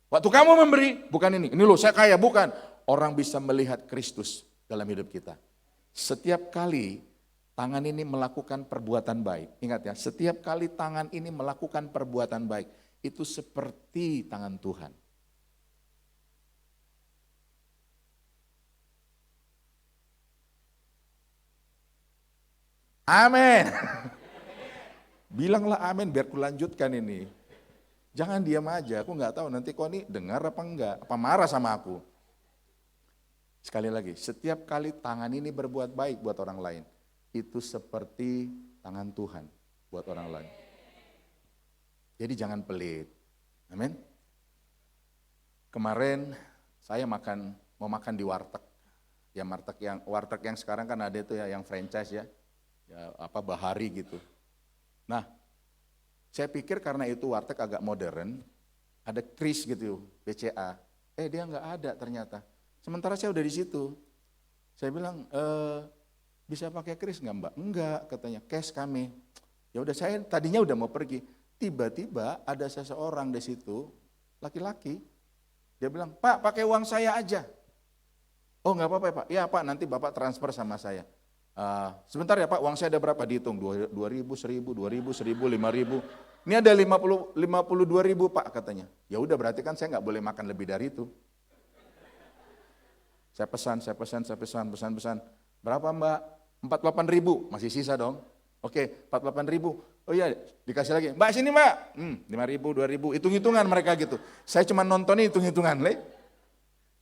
Waktu kamu memberi, bukan ini loh saya kaya, bukan. Orang bisa melihat Kristus dalam hidup kita. Setiap kali tangan ini melakukan perbuatan baik, ingat ya, setiap kali tangan ini melakukan perbuatan baik, itu seperti tangan Tuhan. Amin. Bilanglah amin biar kulanjutkan ini. Jangan diam aja, aku nggak tahu nanti kau ini dengar apa enggak, apa marah sama aku. Sekali lagi, setiap kali tangan ini berbuat baik buat orang lain, itu seperti tangan Tuhan buat orang lain. Jadi jangan pelit, amin. Kemarin saya mau makan di warteg, ya warteg yang sekarang kan ada itu ya, yang franchise ya apa Bahari gitu. Nah, saya pikir karena itu warteg agak modern, ada kris gitu, BCA. Dia nggak ada ternyata. Sementara saya udah di situ. Saya bilang, bisa pakai kris nggak Mbak? Enggak, katanya, cash kami. Ya udah saya tadinya udah mau pergi. Tiba-tiba ada seseorang di situ, laki-laki. Dia bilang, Pak pakai uang saya aja. Oh nggak apa-apa ya Pak. Ya Pak nanti Bapak transfer sama saya. Sebentar ya Pak, uang saya ada berapa? Dihitung 2.000, 1.000, 2.000, 1.000, 5.000. Ini ada 52.000 Pak katanya. Ya udah berarti kan saya nggak boleh makan lebih dari itu. Saya pesan. Berapa Mbak? 48.000, masih sisa dong. Oke, 48.000. Oh iya, dikasih lagi. Mbak sini Mbak. 5.000, 2.000, hitung-hitungan mereka gitu. Saya cuma nontonnya hitung-hitungan,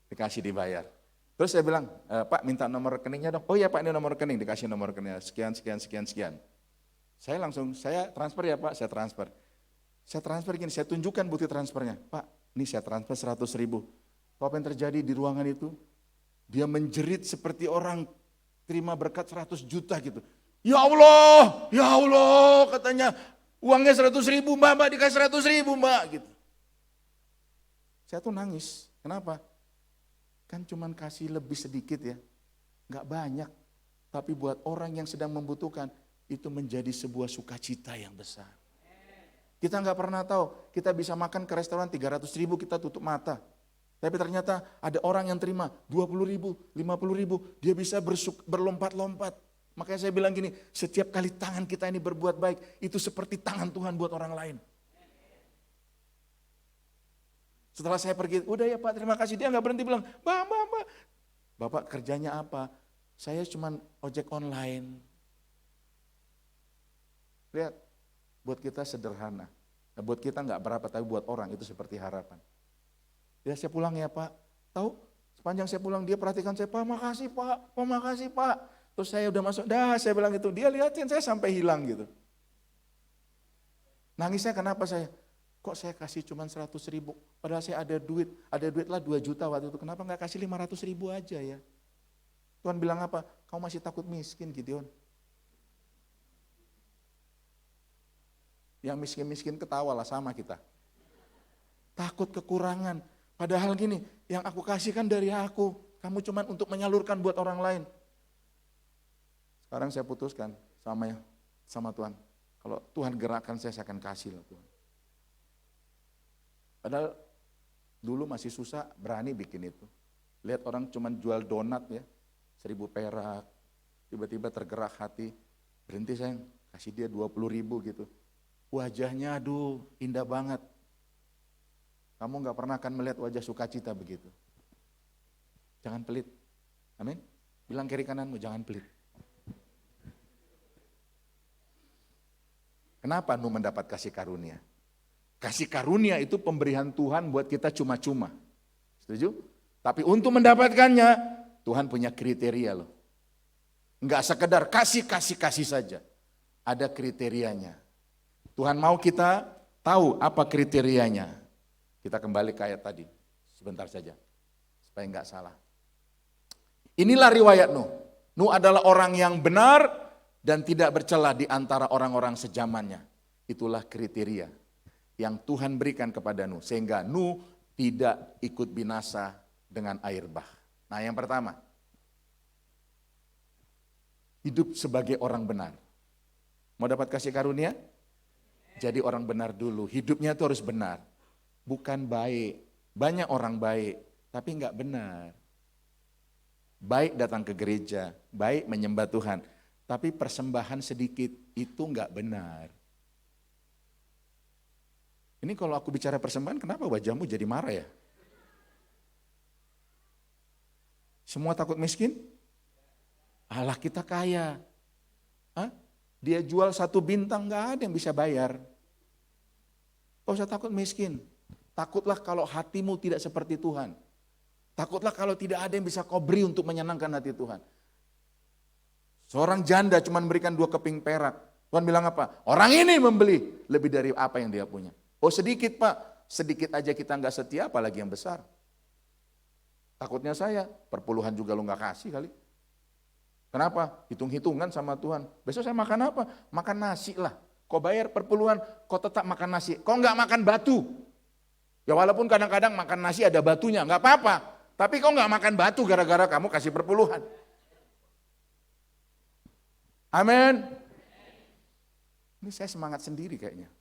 dikasih dibayar. Terus saya bilang, Pak minta nomor rekeningnya dong. Oh iya Pak ini nomor rekening, dikasih nomor rekeningnya. Sekian. Saya transfer ya Pak, saya transfer. Saya transfer gini, saya tunjukkan bukti transfernya. Pak, ini saya transfer 100.000. Apa yang terjadi di ruangan itu? Dia menjerit seperti orang terima berkat 100 juta gitu. Ya Allah katanya, uangnya 100.000 Mbak dikasih 100.000 Mbak gitu. Saya tuh nangis, kenapa? Kan cuman kasih lebih sedikit ya, nggak banyak. Tapi buat orang yang sedang membutuhkan, itu menjadi sebuah sukacita yang besar. Kita nggak pernah tahu, kita bisa makan ke restoran 300.000 kita tutup mata. Tapi ternyata ada orang yang terima 20.000, 50.000, dia bisa berlompat-lompat. Makanya saya bilang gini, setiap kali tangan kita ini berbuat baik, itu seperti tangan Tuhan buat orang lain. Setelah saya pergi, udah ya Pak terima kasih, dia nggak berhenti bilang, Mbak, Bapak kerjanya apa? Saya cuma ojek online. Lihat, buat kita sederhana. Nah, buat kita nggak berapa, tapi buat orang itu seperti harapan. Ya saya pulang ya Pak, tahu sepanjang saya pulang dia perhatikan saya, Pak makasih Pak. Terus saya udah masuk, saya bilang itu, dia liatin saya sampai hilang gitu. Nangisnya kenapa saya? Kok saya kasih cuma 100.000, padahal saya ada duit lah 2 juta waktu itu, kenapa nggak kasih 500.000 aja ya? Tuhan bilang apa? Kau masih takut miskin Gideon. Yang miskin-miskin ketawalah sama kita. Takut kekurangan, padahal gini, yang aku kasih kan dari aku, kamu cuma untuk menyalurkan buat orang lain. Sekarang saya putuskan sama Tuhan, kalau Tuhan gerakkan saya akan kasih lah Tuhan. Padahal dulu masih susah berani bikin itu. Lihat orang cuma jual donat ya, 1.000 perak, tiba-tiba tergerak hati, berhenti sayang, kasih dia 20.000 gitu. Wajahnya aduh indah banget. Kamu gak pernah akan melihat wajah sukacita begitu. Jangan pelit, amin. Bilang kiri kananmu, jangan pelit. Kenapa Nuh mendapat kasih karunia? Kasih karunia itu pemberian Tuhan buat kita cuma-cuma. Setuju? Tapi untuk mendapatkannya, Tuhan punya kriteria loh. Enggak sekedar kasih saja. Ada kriterianya. Tuhan mau kita tahu apa kriterianya. Kita kembali ke ayat tadi, sebentar saja. supaya nggak salah. Inilah riwayat Nuh. Nuh adalah orang yang benar dan tidak bercela di antara orang-orang sejamannya. Itulah kriteria yang Tuhan berikan kepada Nuh. Sehingga Nuh tidak ikut binasa dengan air bah. Nah yang pertama, hidup sebagai orang benar. Mau dapat kasih karunia? Jadi orang benar dulu, hidupnya itu harus benar. Bukan baik, banyak orang baik, tapi enggak benar. Baik datang ke gereja, baik menyembah Tuhan, tapi persembahan sedikit itu enggak benar. Ini kalau aku bicara persembahan, kenapa wajahmu jadi marah ya? Semua takut miskin? Allah kita kaya. Hah? Dia jual 1 bintang, gak ada yang bisa bayar. Gak usah takut miskin. Takutlah kalau hatimu tidak seperti Tuhan. Takutlah kalau tidak ada yang bisa kau beri untuk menyenangkan hati Tuhan. Seorang janda cuma berikan 2 keping perak. Tuhan bilang apa? Orang ini membeli lebih dari apa yang dia punya. Oh sedikit Pak, sedikit aja kita gak setia apalagi yang besar. Takutnya saya, perpuluhan juga lu gak kasih kali. Kenapa? Hitung-hitungan sama Tuhan. Besok saya makan apa? Makan nasi lah. Kau bayar perpuluhan, kau tetap makan nasi. Kau nggak makan batu. Ya walaupun kadang-kadang makan nasi ada batunya, nggak apa-apa. Tapi kau nggak makan batu gara-gara kamu kasih perpuluhan. Amin. Ini saya semangat sendiri kayaknya.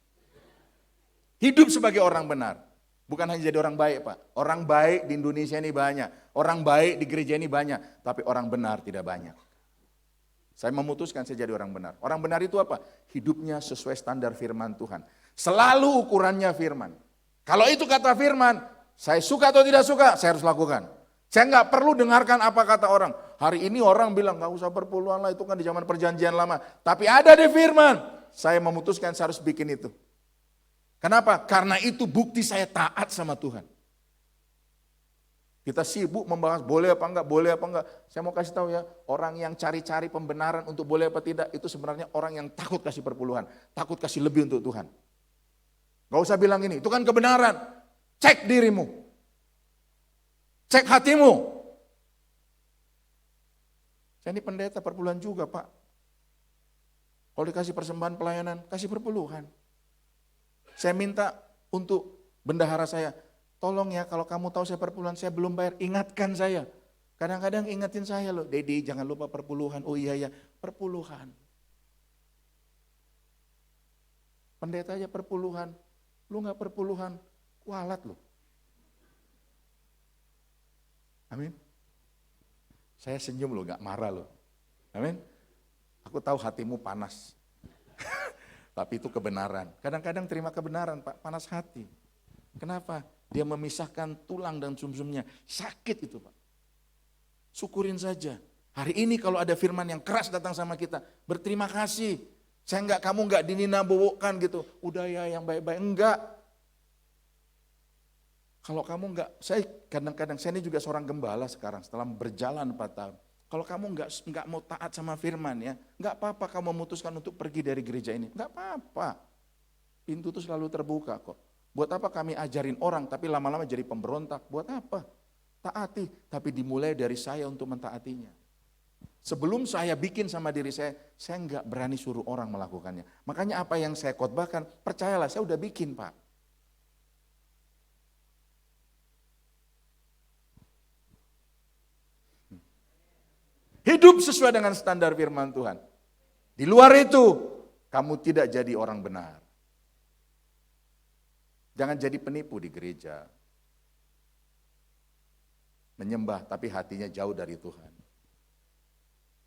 Hidup sebagai orang benar. Bukan hanya jadi orang baik Pak. Orang baik di Indonesia ini banyak. Orang baik di gereja ini banyak. Tapi orang benar tidak banyak. Saya memutuskan saya jadi orang benar. Orang benar itu apa? Hidupnya sesuai standar firman Tuhan. Selalu ukurannya firman. Kalau itu kata firman, saya suka atau tidak suka, saya harus lakukan. Saya nggak perlu dengarkan apa kata orang. Hari ini orang bilang nggak usah perpuluhan lah, itu kan di zaman perjanjian lama. Tapi ada di firman. Saya memutuskan saya harus bikin itu. Kenapa? Karena itu bukti saya taat sama Tuhan. Kita sibuk membahas boleh apa enggak, boleh apa enggak. Saya mau kasih tahu ya, orang yang cari-cari pembenaran untuk boleh apa tidak, itu sebenarnya orang yang takut kasih perpuluhan. Takut kasih lebih untuk Tuhan. Gak usah bilang ini, itu kan kebenaran. Cek dirimu. Cek hatimu. Saya ini pendeta perpuluhan juga Pak. Kalau dikasih persembahan pelayanan, kasih perpuluhan. Saya minta untuk bendahara saya, tolong ya kalau kamu tahu saya perpuluhan, saya belum bayar, ingatkan saya. Kadang-kadang ingatin saya loh, Dedi jangan lupa perpuluhan, oh iya ya, perpuluhan. Pendeta aja perpuluhan, lu gak perpuluhan, kualat loh. Amin. Saya senyum loh, gak marah loh. Amin. Aku tahu hatimu panas. Tapi itu kebenaran. Kadang-kadang terima kebenaran Pak, panas hati. Kenapa? Dia memisahkan tulang dan sumsumnya. Sakit itu Pak. Syukurin saja. Hari ini kalau ada firman yang keras datang sama kita, berterima kasih. Kamu enggak dininabowokan gitu. Udah ya yang baik-baik. Enggak. Kalau kamu enggak, saya kadang-kadang, saya ini juga seorang gembala sekarang setelah berjalan 4 tahun. Kalau kamu enggak mau taat sama firman ya, enggak apa-apa kamu memutuskan untuk pergi dari gereja ini. Enggak apa-apa. Pintu itu selalu terbuka kok. Buat apa kami ajarin orang tapi lama-lama jadi pemberontak? Buat apa? Taati, tapi dimulai dari saya untuk mentaatinya. Sebelum saya bikin sama diri saya enggak berani suruh orang melakukannya. Makanya apa yang saya khotbahkan, percayalah saya udah bikin Pak. Hidup sesuai dengan standar firman Tuhan. Di luar itu, kamu tidak jadi orang benar. Jangan jadi penipu di gereja. Menyembah tapi hatinya jauh dari Tuhan.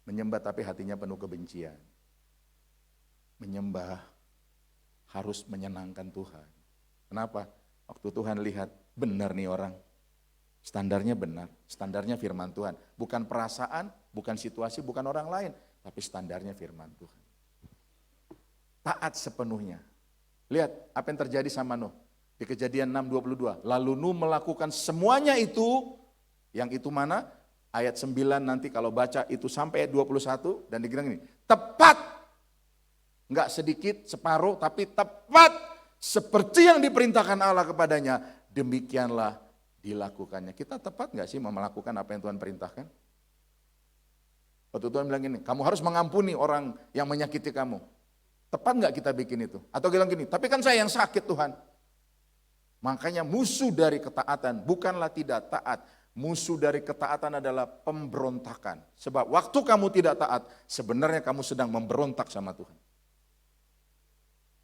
Menyembah tapi hatinya penuh kebencian. Menyembah harus menyenangkan Tuhan. Kenapa? Waktu Tuhan lihat, benar nih orang. Standarnya benar, standarnya firman Tuhan. Bukan perasaan, bukan situasi, bukan orang lain. Tapi standarnya firman Tuhan. Taat sepenuhnya. Lihat apa yang terjadi sama Nuh. Di Kejadian 6:22. Lalu Nuh melakukan semuanya itu. Yang itu mana? Ayat 9 nanti kalau baca itu sampai ayat 21. Dan dibilang ini. Tepat. Enggak sedikit, separuh, tapi tepat. Seperti yang diperintahkan Allah kepadanya. Demikianlah dilakukannya. Kita tepat nggak sih melakukan apa yang Tuhan perintahkan? Waktu Tuhan bilang gini, kamu harus mengampuni orang yang menyakiti kamu. Tepat nggak kita bikin itu? Atau bilang gini, tapi kan saya yang sakit Tuhan. Makanya musuh dari ketaatan bukanlah tidak taat. Musuh dari ketaatan adalah pemberontakan. Sebab waktu kamu tidak taat, sebenarnya kamu sedang memberontak sama Tuhan.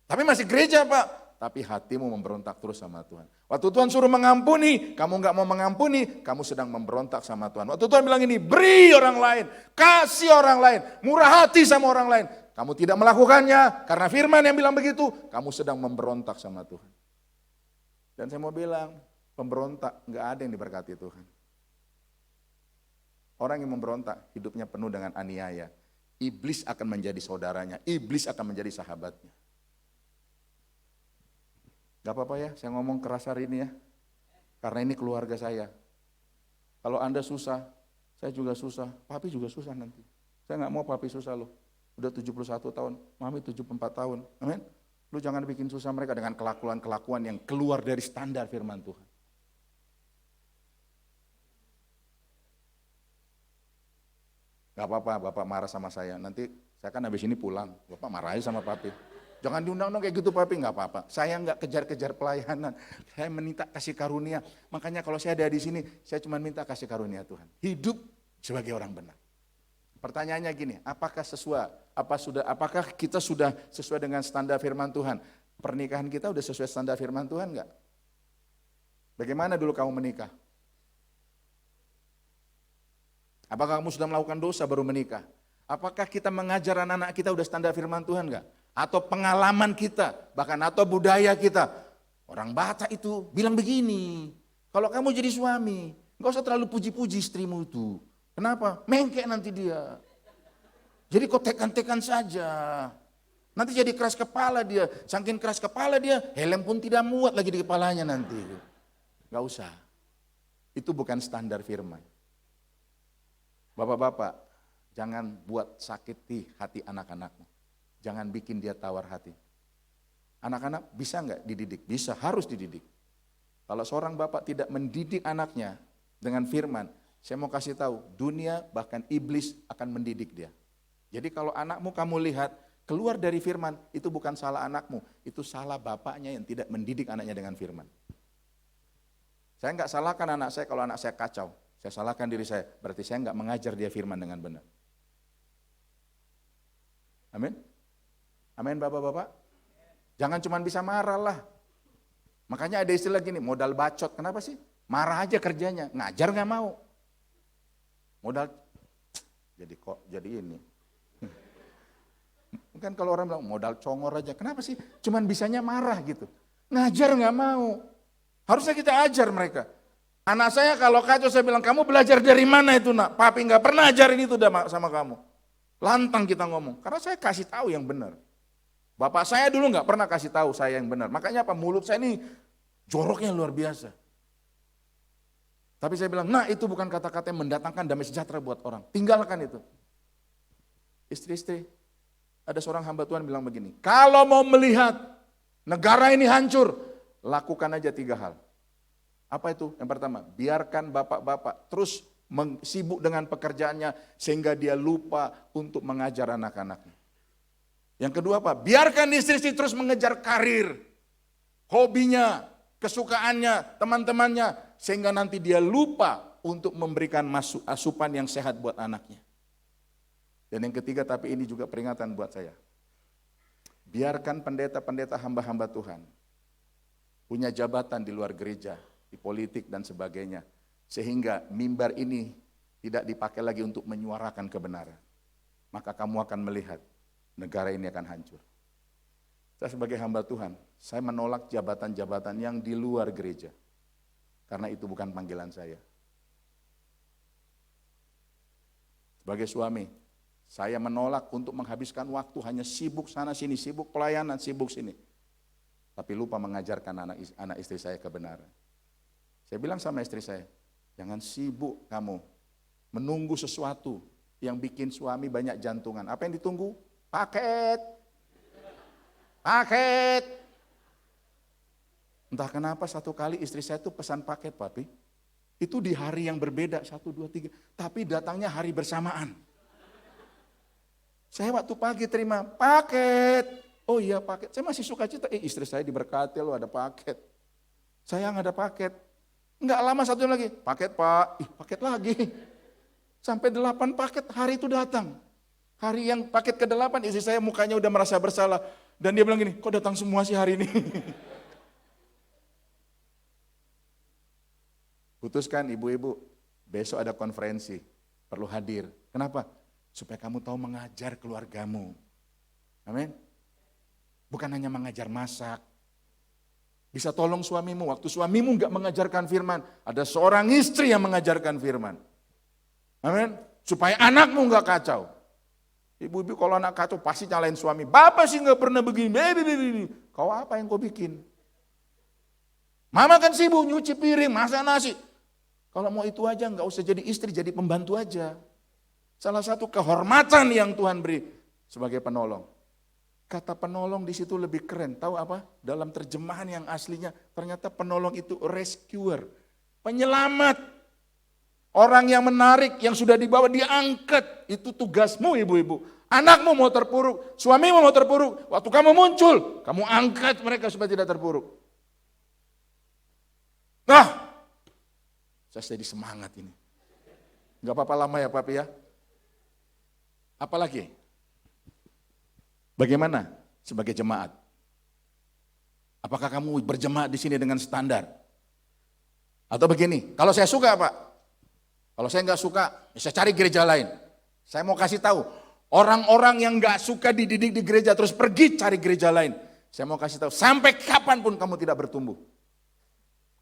Tapi masih gereja Pak, tapi hatimu memberontak terus sama Tuhan. Waktu Tuhan suruh mengampuni, kamu nggak mau mengampuni, kamu sedang memberontak sama Tuhan. Waktu Tuhan bilang ini, beri orang lain, kasih orang lain, murah hati sama orang lain. Kamu tidak melakukannya, karena firman yang bilang begitu, kamu sedang memberontak sama Tuhan. Dan saya mau bilang, pemberontak nggak ada yang diberkati Tuhan. Orang yang memberontak, hidupnya penuh dengan aniaya. Iblis akan menjadi saudaranya, iblis akan menjadi sahabatnya. Gak apa-apa ya, saya ngomong keras hari ini ya. Karena ini keluarga saya. Kalau Anda susah, saya juga susah. Papi juga susah nanti. Saya gak mau papi susah loh. Udah 71 tahun, mami 74 tahun. Amin. Lu jangan bikin susah mereka dengan kelakuan-kelakuan yang keluar dari standar firman Tuhan. Gak apa-apa, Bapak marah sama saya. Nanti saya kan habis ini pulang, Bapak marahin sama papi. Jangan diundang-undang kayak gitu papi, gak apa-apa. Saya gak kejar-kejar pelayanan, saya minta kasih karunia. Makanya kalau saya ada di sini, saya cuma minta kasih karunia Tuhan. Hidup sebagai orang benar. Pertanyaannya gini, apakah kita sudah sesuai dengan standar firman Tuhan? Pernikahan kita udah sesuai standar firman Tuhan gak? Bagaimana dulu kamu menikah? Apakah kamu sudah melakukan dosa baru menikah? Apakah kita mengajar anak-anak kita udah standar firman Tuhan enggak? Atau pengalaman kita, bahkan atau budaya kita. Orang Batak itu bilang begini, kalau kamu jadi suami, enggak usah terlalu puji-puji istrimu itu. Kenapa? Mengkek nanti dia. Jadi kau tekan-tekan saja. Nanti jadi keras kepala dia. Saking keras kepala dia, helm pun tidak muat lagi di kepalanya nanti. Enggak usah. Itu bukan standar firman. Bapak-bapak, jangan buat sakiti hati anak-anakmu. Jangan bikin dia tawar hati. Anak-anak bisa enggak dididik? Bisa, harus dididik. Kalau seorang bapak tidak mendidik anaknya dengan firman, saya mau kasih tahu, dunia bahkan iblis akan mendidik dia. Jadi kalau anakmu kamu lihat, keluar dari firman, itu bukan salah anakmu, itu salah bapaknya yang tidak mendidik anaknya dengan firman. Saya enggak salahkan anak saya kalau anak saya kacau. Saya salahkan diri saya, berarti saya enggak mengajar dia firman dengan benar. Amin? Amin bapak-bapak? Jangan cuma bisa marah lah. Makanya ada istilah gini, modal bacot. Kenapa sih? Marah aja kerjanya, ngajar enggak mau. Modal, jadi ini. Kan kalau orang bilang modal congor aja, kenapa sih? Cuman bisanya marah gitu. Ngajar enggak mau. Harusnya kita ajar mereka. Anak saya kalau kacau saya bilang, kamu belajar dari mana itu nak? Papi nggak pernah ajarin itu sama kamu. Lantang kita ngomong, karena saya kasih tahu yang benar. Bapak saya dulu nggak pernah kasih tahu saya yang benar. Makanya apa? Mulut saya ini joroknya luar biasa. Tapi saya bilang, nah itu bukan kata-kata yang mendatangkan damai sejahtera buat orang. Tinggalkan itu. Istri-istri, ada seorang hamba Tuhan bilang begini, kalau mau melihat negara ini hancur, lakukan aja 3 hal. Apa itu? Yang pertama, biarkan bapak-bapak terus sibuk dengan pekerjaannya sehingga dia lupa untuk mengajar anak-anaknya. Yang kedua apa? Biarkan istri-istri terus mengejar karir, hobinya, kesukaannya, teman-temannya, sehingga nanti dia lupa untuk memberikan asupan yang sehat buat anaknya. Dan yang ketiga, tapi ini juga peringatan buat saya. Biarkan pendeta-pendeta hamba-hamba Tuhan punya jabatan di luar gereja, di politik dan sebagainya, sehingga mimbar ini tidak dipakai lagi untuk menyuarakan kebenaran. Maka kamu akan melihat negara ini akan hancur. Saya sebagai hamba Tuhan, saya menolak jabatan-jabatan yang di luar gereja, karena itu bukan panggilan saya. Sebagai suami, saya menolak untuk menghabiskan waktu hanya sibuk sana sini, sibuk pelayanan, sibuk sini, tapi lupa mengajarkan anak istri saya kebenaran. Saya bilang sama istri saya, jangan sibuk kamu menunggu sesuatu yang bikin suami banyak jantungan. Apa yang ditunggu? Paket. Paket. Entah kenapa satu kali istri saya tuh pesan paket, papi. Itu di hari yang berbeda, 1, 2, 3. Tapi datangnya hari bersamaan. Saya waktu pagi terima paket. Oh iya paket, saya masih suka cita. Istri saya diberkati loh ada paket. Saya nggak ada paket. Nggak lama satu jam lagi, paket pak, paket lagi. Sampai 8 paket hari itu datang. Hari yang paket ke-8 istri saya mukanya udah merasa bersalah. Dan dia bilang gini, kok datang semua sih hari ini? Putuskan ibu-ibu, besok ada konferensi, perlu hadir. Kenapa? Supaya kamu tahu mengajar keluargamu. Amin. Bukan hanya mengajar masak. Bisa tolong suamimu, waktu suamimu enggak mengajarkan firman, ada seorang istri yang mengajarkan firman. Amin. Supaya anakmu enggak kacau. Ibu-ibu kalau anak kacau pasti nyalain suami. Bapak sih enggak pernah begini. Kau apa yang kau bikin? Mama kan sibuk nyuci piring, masak nasi. Kalau mau itu aja enggak usah jadi istri, jadi pembantu aja. Salah satu kehormatan yang Tuhan beri sebagai penolong. Kata penolong di situ lebih keren. Tahu apa? Dalam terjemahan yang aslinya ternyata penolong itu rescuer, penyelamat. Orang yang menarik, yang sudah dibawa diangkat. Itu tugasmu ibu-ibu. Anakmu mau terpuruk, suamimu mau terpuruk. Waktu kamu muncul, kamu angkat mereka supaya tidak terpuruk. Nah, saya jadi semangat ini. Gak apa-apa lama ya Papi ya. Apalagi? Bagaimana sebagai jemaat? Apakah kamu berjemaat di sini dengan standar? Atau begini, kalau saya suka Pak, kalau saya nggak suka, saya cari gereja lain. Saya mau kasih tahu, orang-orang yang nggak suka dididik di gereja terus pergi cari gereja lain. Saya mau kasih tahu, sampai kapanpun kamu tidak bertumbuh.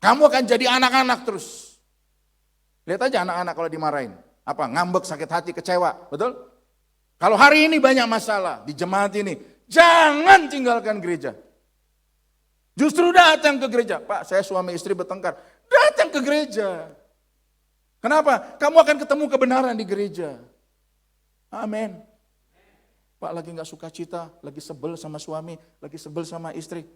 Kamu akan jadi anak-anak terus. Lihat aja anak-anak kalau dimarahin. Apa? Ngambek, sakit hati, kecewa. Betul? Kalau hari ini banyak masalah di jemaat ini, jangan tinggalkan gereja. Justru datang ke gereja. Pak, saya suami istri bertengkar. Datang ke gereja. Kenapa? Kamu akan ketemu kebenaran di gereja. Amin. Pak lagi gak suka cita, lagi sebel sama suami, lagi sebel sama istri.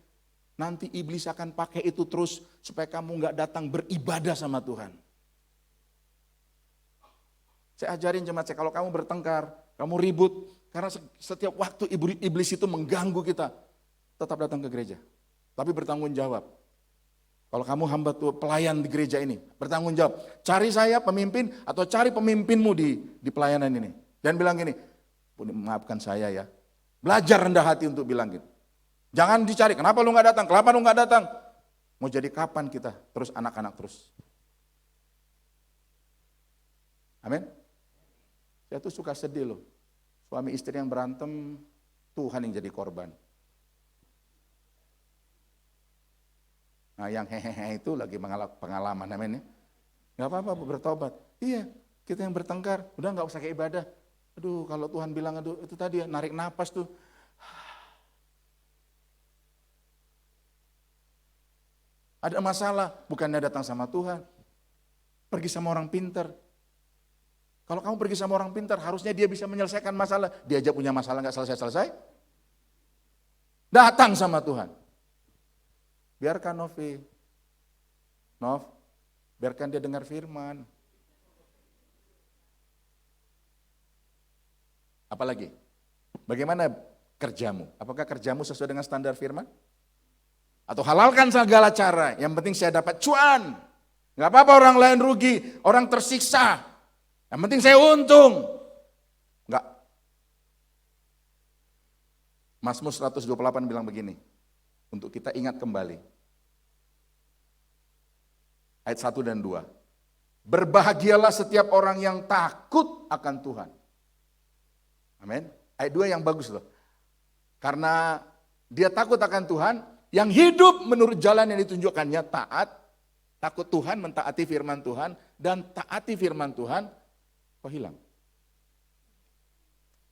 Nanti iblis akan pakai itu terus supaya kamu gak datang beribadah sama Tuhan. Saya ajarin jemaat saya, kalau kamu bertengkar, kamu ribut, karena setiap waktu iblis itu mengganggu kita, tetap datang ke gereja. Tapi bertanggung jawab. Kalau kamu hamba Tuhan, pelayan di gereja ini, bertanggung jawab. Cari saya pemimpin atau cari pemimpinmu di pelayanan ini. Dan bilang gini, maafkan saya ya. Belajar rendah hati untuk bilang gitu. Jangan dicari, kenapa lu gak datang, kenapa lu gak datang. Mau jadi kapan kita, terus anak-anak terus. Amin. Saya tuh suka sedih loh. Suami istri yang berantem, Tuhan yang jadi korban. Nah yang hehehe itu lagi pengalaman namanya. Gak apa-apa bertobat. Iya, kita yang bertengkar, udah gak usah kayak ibadah. Aduh kalau Tuhan bilang, aduh itu tadi ya, narik napas tuh. Ada masalah, bukannya datang sama Tuhan. Pergi sama orang pintar. Kalau kamu pergi sama orang pintar, harusnya dia bisa menyelesaikan masalah. Dia aja punya masalah nggak selesai-selesai. Datang sama Tuhan. Biarkan Novi. Biarkan dia dengar firman. Apalagi? Bagaimana kerjamu? Apakah kerjamu sesuai dengan standar firman? Atau halalkan segala cara, yang penting saya dapat cuan. Nggak apa-apa orang lain rugi, orang tersiksa. Yang penting saya untung. Enggak. Mazmur 128 bilang begini. Untuk kita ingat kembali. Ayat 1 dan 2. Berbahagialah setiap orang yang takut akan Tuhan. Amin. Ayat 2 yang bagus loh. Karena dia takut akan Tuhan, yang hidup menurut jalan yang ditunjukkannya taat, takut Tuhan, mentaati firman Tuhan, dan taati firman Tuhan, kok hilang?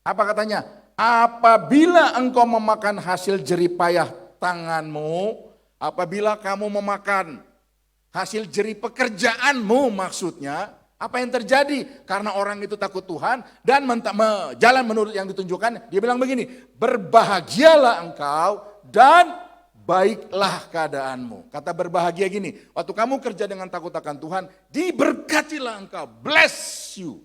Apa katanya? Apabila engkau memakan hasil jeripayah tanganmu, apabila kamu memakan hasil jerih pekerjaanmu maksudnya, apa yang terjadi? Karena orang itu takut Tuhan dan jalan menurut yang ditunjukkan, dia bilang begini, berbahagialah engkau dan baiklah keadaanmu. Kata berbahagia gini, waktu kamu kerja dengan takut akan Tuhan, diberkatilah engkau, bless you.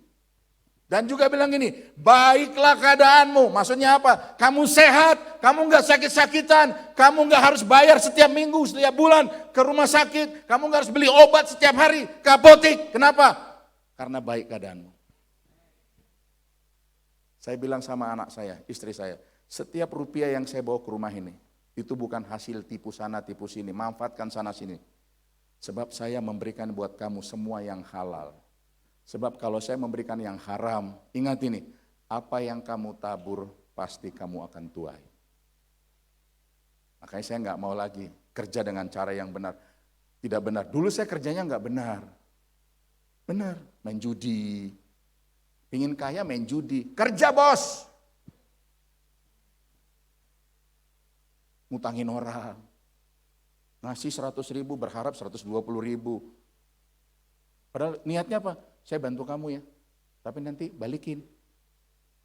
Dan juga bilang gini, baiklah keadaanmu. Maksudnya apa? Kamu sehat, kamu nggak sakit-sakitan, kamu nggak harus bayar setiap minggu, setiap bulan ke rumah sakit, kamu nggak harus beli obat setiap hari ke apotek. Kenapa? Karena baik keadaanmu. Saya bilang sama anak saya, istri saya, setiap rupiah yang saya bawa ke rumah ini, itu bukan hasil tipu sana, tipu sini, manfaatkan sana sini. Sebab saya memberikan buat kamu semua yang halal. Sebab kalau saya memberikan yang haram, ingat ini, apa yang kamu tabur pasti kamu akan tuai. Makanya saya nggak mau lagi kerja dengan cara yang benar. Tidak benar, dulu saya kerjanya nggak benar. Benar, main judi. Pingin kaya main judi, kerja bos. Ngutangin orang. Ngasih 100.000 berharap 120.000. Padahal niatnya apa? Saya bantu kamu ya, tapi nanti balikin.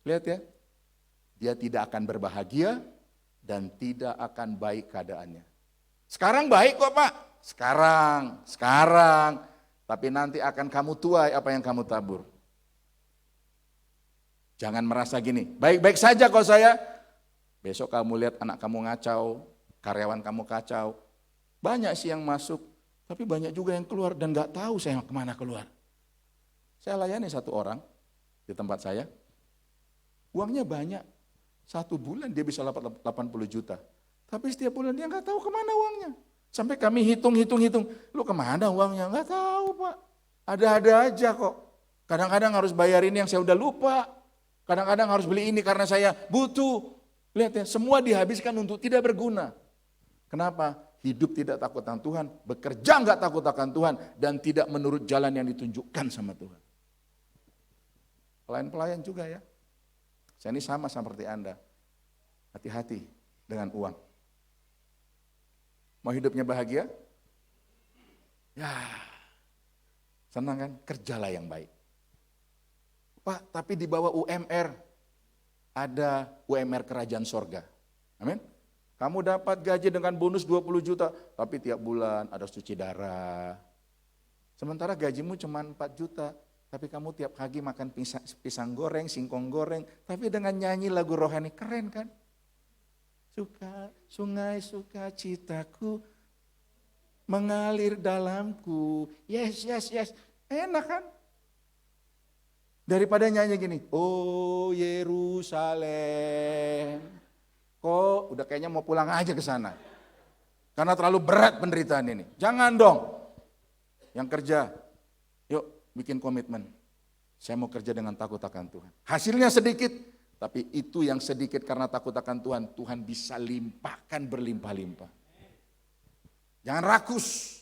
Lihat ya, dia tidak akan berbahagia dan tidak akan baik keadaannya. Sekarang baik kok Pak, sekarang. Tapi nanti akan kamu tuai apa yang kamu tabur. Jangan merasa gini, baik-baik saja kok saya. Besok kamu lihat anak kamu ngacau, karyawan kamu kacau. Banyak sih yang masuk, tapi banyak juga yang keluar dan gak tahu saya kemana keluar. Saya layani satu orang di tempat saya, uangnya banyak, 1 bulan dia bisa dapat 80 juta. Tapi setiap bulan dia nggak tahu kemana uangnya. Sampai kami hitung, lu kemana uangnya? Nggak tahu Pak, ada-ada aja kok. Kadang-kadang harus bayarin yang saya udah lupa, kadang-kadang harus beli ini karena saya butuh. Lihat ya, semua dihabiskan untuk tidak berguna. Kenapa? Hidup tidak takut akan Tuhan, bekerja nggak takut akan Tuhan, dan tidak menurut jalan yang ditunjukkan sama Tuhan. Pelayan-pelayan juga ya. Saya ini sama seperti Anda. Hati-hati dengan uang. Mau hidupnya bahagia? Ya, senang kan? Kerjalah yang baik. Pak, tapi di bawah UMR ada UMR Kerajaan Sorga. Amin. Kamu dapat gaji dengan bonus 20 juta, tapi tiap bulan ada cuci darah. Sementara gajimu cuma 4 juta. Tapi kamu tiap pagi makan pisang goreng, singkong goreng, tapi dengan nyanyi lagu rohani, keren kan? Sungai sukacitaku mengalir dalamku, yes, enak kan? Daripada nyanyi gini, oh Yerusalem, kok udah kayaknya mau pulang aja ke sana. Karena terlalu berat penderitaan ini. Jangan dong, yang kerja, yuk. Bikin komitmen, saya mau kerja dengan takut akan Tuhan. Hasilnya sedikit, tapi itu yang sedikit karena takut akan Tuhan, Tuhan bisa limpahkan berlimpah-limpah. Jangan rakus.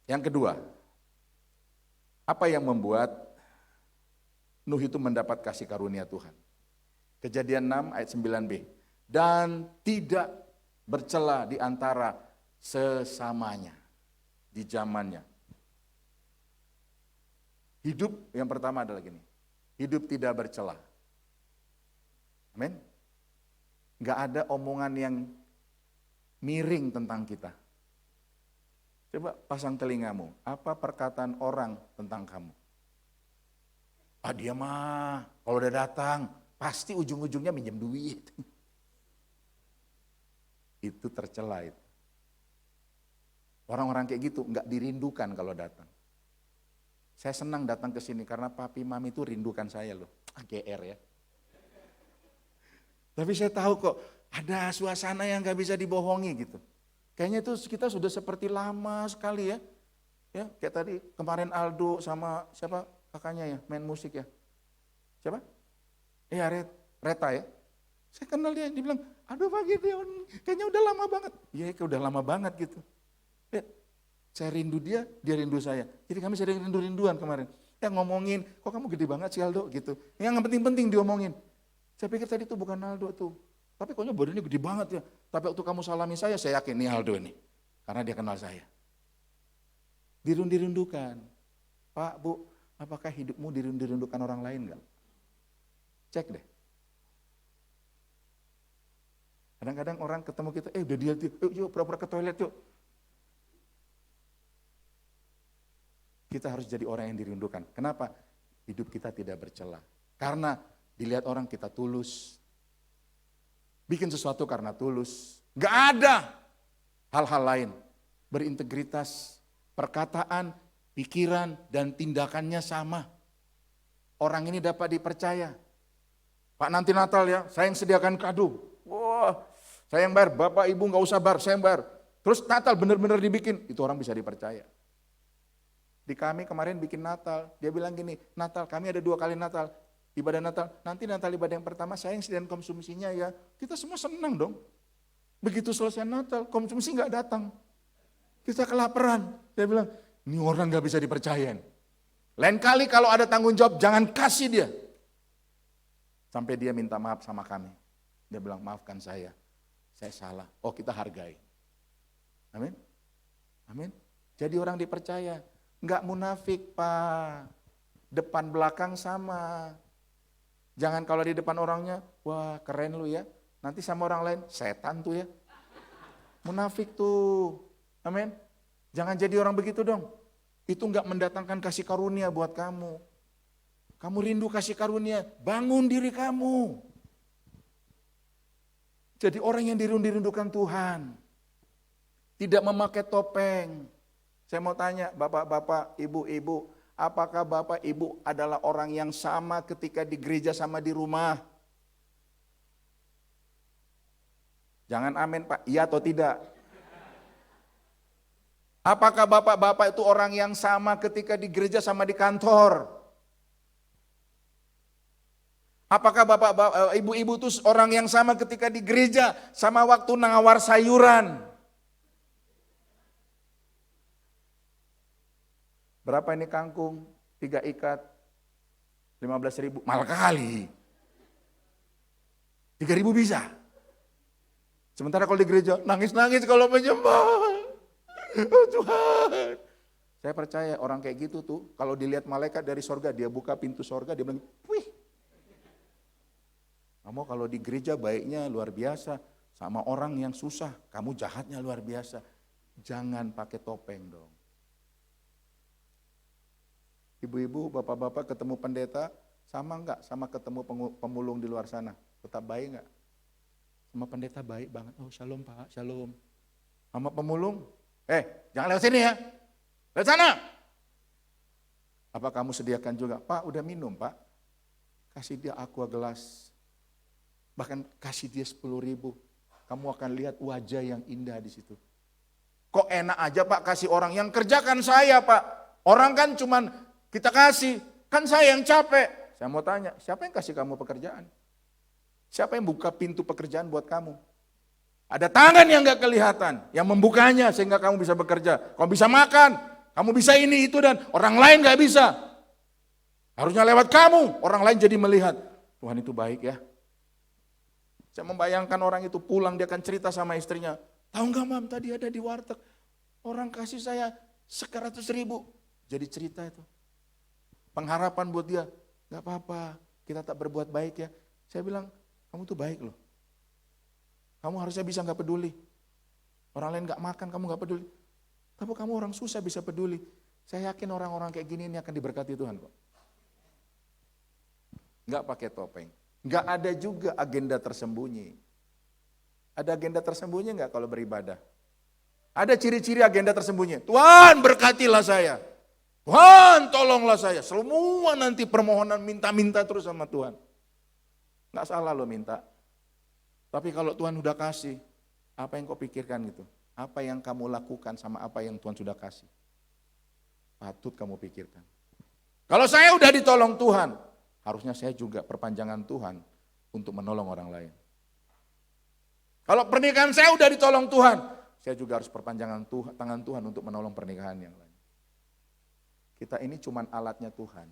Yang kedua, apa yang membuat Nuh itu mendapat kasih karunia Tuhan? Kejadian 6 ayat 9b. Dan tidak bercela di antara sesamanya di zamannya. Hidup yang pertama adalah gini, hidup tidak bercela. Amin. Gak ada omongan yang miring tentang kita. Coba pasang telingamu, apa perkataan orang tentang kamu? Ah dia mah kalau udah datang pasti ujung-ujungnya minjem duit. Itu tercela itu. Orang-orang kayak gitu nggak dirindukan kalau datang. Saya senang datang ke sini karena papi mami itu rindukan saya loh. GR ya. Tapi saya tahu kok ada suasana yang nggak bisa dibohongi gitu. Kayaknya itu kita sudah seperti lama sekali ya. Ya kayak tadi kemarin Aldo sama siapa kakaknya ya main musik ya. Siapa? Iya Reta ya. Saya kenal dia bilang, aduh Pak Gideon, kayaknya udah lama banget. Iya kayak udah lama banget gitu. Lihat, saya rindu dia rindu saya. Jadi kami sering rindu-rinduan kemarin. Ya ngomongin, kok kamu gede banget sih Aldo gitu. Yang penting-penting diomongin. Saya pikir tadi itu bukan Aldo tuh. Tapi koknya badannya gede banget ya. Tapi waktu kamu salami saya yakin ini Aldo ini. Karena dia kenal saya. Dirindukan. Pak, Bu, apakah hidupmu dirindukan orang lain enggak? Cek deh. Kadang-kadang orang ketemu kita, udah dia, yuk pura-pura ke toilet yuk. Kita harus jadi orang yang dirindukan. Kenapa? Hidup kita tidak bercela. Karena dilihat orang kita tulus. Bikin sesuatu karena tulus. Gak ada hal-hal lain. Berintegritas, perkataan, pikiran, dan tindakannya sama. Orang ini dapat dipercaya. Pak nanti Natal ya, saya yang sediakan kado. Wah, saya yang bayar, Bapak Ibu gak usah bayar, saya yang bayar. Terus Natal benar-benar dibikin, itu orang bisa dipercaya. Di kami kemarin bikin Natal, dia bilang gini, Natal kami ada 2 kali Natal. Ibadah Natal, nanti Natal ibadah yang pertama saya yang sediakan konsumsinya ya. Kita semua senang dong. Begitu selesai Natal, konsumsi gak datang. Kita kelaparan. Dia bilang, ini orang gak bisa dipercayain. Lain kali kalau ada tanggung jawab, jangan kasih dia. Sampai dia minta maaf sama kami. Dia bilang, maafkan saya salah. Oh kita hargai. Amin. Amin. Jadi orang dipercaya. Enggak munafik Pak. Depan belakang sama. Jangan kalau di depan orangnya, wah keren lu ya. Nanti sama orang lain, setan tuh ya. Munafik tuh. Amin. Jangan jadi orang begitu dong. Itu enggak mendatangkan kasih karunia buat kamu. Kamu rindu kasih karunia, bangun diri kamu. Jadi orang yang dirindukan Tuhan. Tidak memakai topeng. Saya mau tanya, bapak-bapak, ibu-ibu, apakah bapak ibu adalah orang yang sama ketika di gereja sama di rumah? Jangan amin Pak, iya atau tidak? Apakah bapak-bapak itu orang yang sama ketika di gereja sama di kantor? Apakah bapak ibu-ibu itu orang yang sama ketika di gereja sama waktu nawar sayuran? Berapa ini kangkung? 3 ikat 15.000, mahal kali. 3.000 bisa. Sementara kalau di gereja nangis-nangis kalau menyembah. Oh Tuhan. Saya percaya orang kayak gitu tuh kalau dilihat malaikat dari sorga, dia buka pintu sorga, dia bilang, wih. Kamu kalau di gereja baiknya luar biasa, sama orang yang susah, kamu jahatnya luar biasa. Jangan pakai topeng dong. Ibu-ibu, bapak-bapak ketemu pendeta, sama enggak sama ketemu pemulung di luar sana? Tetap baik enggak? Sama pendeta baik banget, oh shalom Pak, shalom. Sama pemulung, jangan lewat sini ya, lewat sana. Apa kamu sediakan juga? Pak udah minum Pak, kasih dia aqua gelas. Bahkan kasih dia 10.000, kamu akan lihat wajah yang indah di situ. Kok enak aja Pak kasih orang yang kerjakan saya Pak. Orang kan cuman kita kasih, kan saya yang capek. Saya mau tanya, siapa yang kasih kamu pekerjaan? Siapa yang buka pintu pekerjaan buat kamu? Ada tangan yang gak kelihatan, yang membukanya sehingga kamu bisa bekerja. Kamu bisa makan, kamu bisa ini itu dan orang lain gak bisa. Harusnya lewat kamu, orang lain jadi melihat. Tuhan itu baik ya. Saya membayangkan orang itu pulang, dia akan cerita sama istrinya. Tahu gak Mam, tadi ada di warteg, orang kasih saya 100.000. Jadi cerita itu. Pengharapan buat dia, gak apa-apa, kita tak berbuat baik ya. Saya bilang, kamu tuh baik loh. Kamu harusnya bisa gak peduli. Orang lain gak makan, kamu gak peduli. Tapi kamu orang susah bisa peduli. Saya yakin orang-orang kayak gini ini akan diberkati Tuhan kok. Gak pakai topeng. Gak ada juga agenda tersembunyi. Ada agenda tersembunyi gak kalau beribadah? Ada ciri-ciri agenda tersembunyi. Tuhan berkatilah saya. Tuhan tolonglah saya. Semua nanti permohonan minta-minta terus sama Tuhan. Gak salah lo minta. Tapi kalau Tuhan udah kasih, apa yang kau pikirkan gitu? Apa yang kamu lakukan sama apa yang Tuhan sudah kasih? Patut kamu pikirkan. Kalau saya udah ditolong Tuhan, harusnya saya juga perpanjangan Tuhan untuk menolong orang lain. Kalau pernikahan saya udah ditolong Tuhan, saya juga harus perpanjangan tangan Tuhan untuk menolong pernikahan yang lain. Kita ini cuman alatnya Tuhan.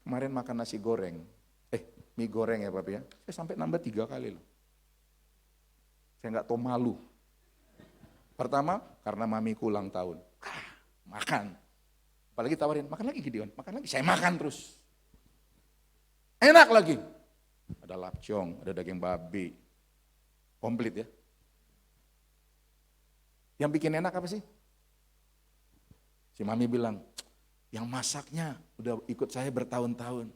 Kemarin makan nasi goreng, mie goreng ya Bapak ya, saya sampai nambah 3 kali loh. Saya nggak tahu malu. Pertama, karena mamiku ulang tahun. Makan. Apalagi tawarin, makan lagi Gideon, makan lagi. Saya makan terus. Enak lagi. ada lapcong, ada daging babi. Komplit ya. Yang bikin enak apa sih? Si mami bilang, yang masaknya udah ikut saya bertahun-tahun.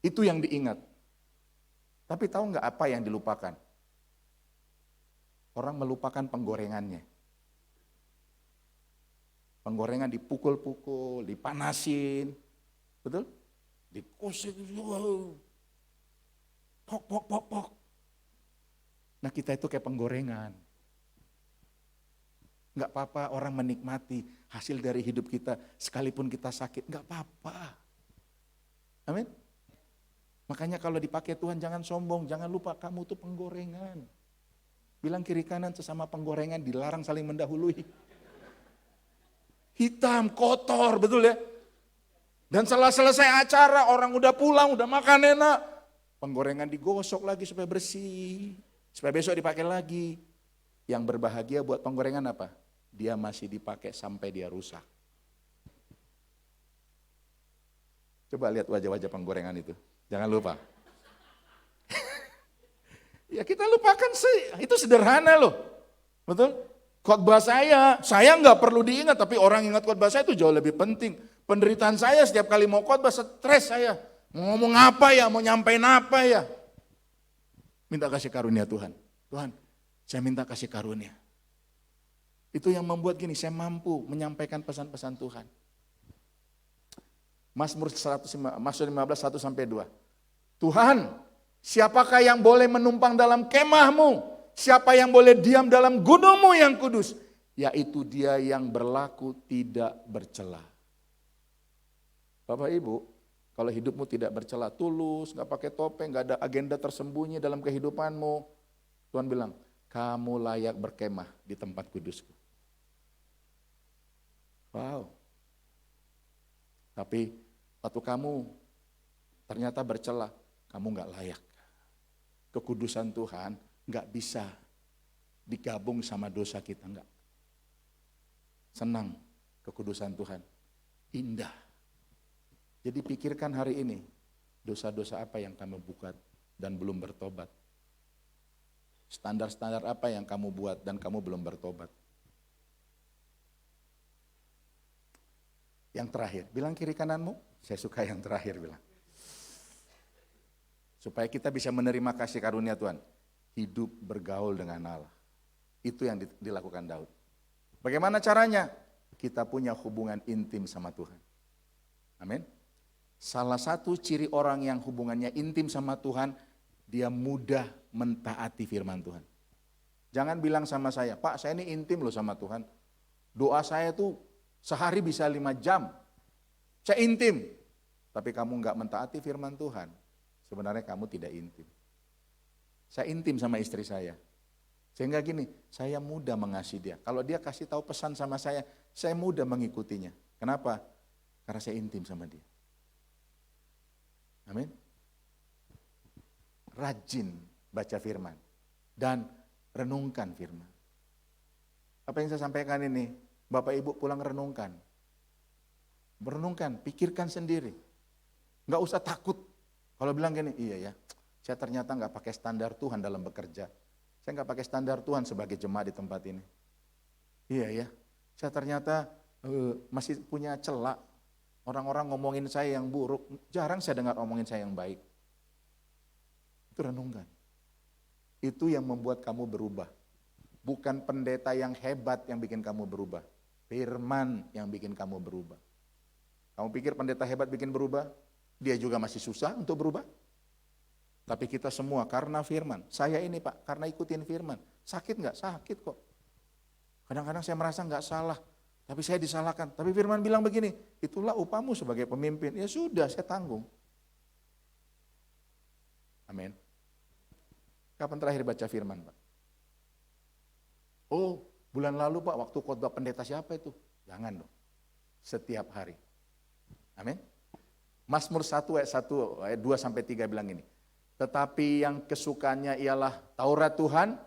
Itu yang diingat. Tapi tahu nggak apa yang dilupakan? Orang melupakan penggorengannya. Penggorengan dipukul-pukul, dipanasin. Betul? Dikosek, pok. Nah kita itu kayak penggorengan. Enggak apa-apa orang menikmati hasil dari hidup kita sekalipun kita sakit, enggak apa-apa. Amin. Makanya kalau dipakai Tuhan jangan sombong, jangan lupa kamu tuh penggorengan. Bilang kiri kanan sesama penggorengan dilarang saling mendahului. Hitam, kotor, betul ya? Dan setelah selesai acara orang udah pulang, udah makan enak. Penggorengan digosok lagi supaya bersih. Supaya besok dipakai lagi. Yang berbahagia buat penggorengan apa? Dia masih dipakai sampai dia rusak. Coba lihat wajah-wajah penggorengan itu. Jangan lupa. Ya kita lupakan sih, itu sederhana loh. Betul? Khotbah saya nggak perlu diingat, tapi orang ingat khotbah saya itu jauh lebih penting. Penderitaan saya setiap kali mau khotbah stres saya. Mau ngomong apa ya, mau nyampein apa ya. Minta kasih karunia Tuhan. Tuhan, saya minta kasih karunia. Itu yang membuat gini, saya mampu menyampaikan pesan-pesan Tuhan. Mazmur 15, 1-2. Tuhan, siapakah yang boleh menumpang dalam kemahmu? Siapa yang boleh diam dalam gunungmu yang kudus? Yaitu dia yang berlaku tidak bercela. Bapak Ibu, kalau hidupmu tidak bercela, tulus, gak pakai topeng, gak ada agenda tersembunyi dalam kehidupanmu. Tuhan bilang, kamu layak berkemah di tempat kudusku. Wow. Tapi waktu kamu ternyata bercela, kamu gak layak. Kekudusan Tuhan gak bisa digabung sama dosa kita, enggak. Senang kekudusan Tuhan, indah. Jadi pikirkan hari ini, dosa-dosa apa yang kamu buat dan belum bertobat. Standar-standar apa yang kamu buat dan kamu belum bertobat. Yang terakhir, bilang kiri kananmu, saya suka yang terakhir bilang. Supaya kita bisa menerima kasih karunia Tuhan, hidup bergaul dengan Allah. Itu yang dilakukan Daud. Bagaimana caranya? Kita punya hubungan intim sama Tuhan. Amin. Salah satu ciri orang yang hubungannya intim sama Tuhan, dia mudah mentaati firman Tuhan. Jangan bilang sama saya, Pak saya ini intim loh sama Tuhan. Doa saya tuh sehari bisa 5 jam. Saya intim. Tapi kamu enggak mentaati firman Tuhan, sebenarnya kamu tidak intim. Saya intim sama istri saya. Sehingga gini, saya mudah mengasihi dia. Kalau dia kasih tahu pesan sama saya mudah mengikutinya. Kenapa? Karena saya intim sama dia. Amin. Rajin baca firman dan renungkan firman. Apa yang saya sampaikan ini, Bapak Ibu pulang renungkan. Merenungkan, pikirkan sendiri. Enggak usah takut. Kalau bilang gini, iya ya, saya ternyata enggak pakai standar Tuhan dalam bekerja. Saya enggak pakai standar Tuhan sebagai jemaat di tempat ini. Iya ya, saya ternyata masih punya celak. Orang-orang ngomongin saya yang buruk, jarang saya dengar ngomongin saya yang baik. Itu renungkan. Itu yang membuat kamu berubah. Bukan pendeta yang hebat yang bikin kamu berubah. Firman yang bikin kamu berubah. Kamu pikir pendeta hebat bikin berubah? Dia juga masih susah untuk berubah. Tapi kita semua karena firman. Saya ini Pak, karena ikutin firman. Sakit nggak? Sakit kok. Kadang-kadang saya merasa nggak salah. Tapi saya disalahkan. Tapi firman bilang begini, itulah upahmu sebagai pemimpin. Ya sudah, saya tanggung. Amin. Kapan terakhir baca firman Pak? Oh, bulan lalu Pak, waktu khotbah pendeta siapa itu? Jangan dong. Setiap hari. Amin. Mazmur 1 ayat 2-3 bilang ini. Tetapi yang kesukaannya ialah Taurat Tuhan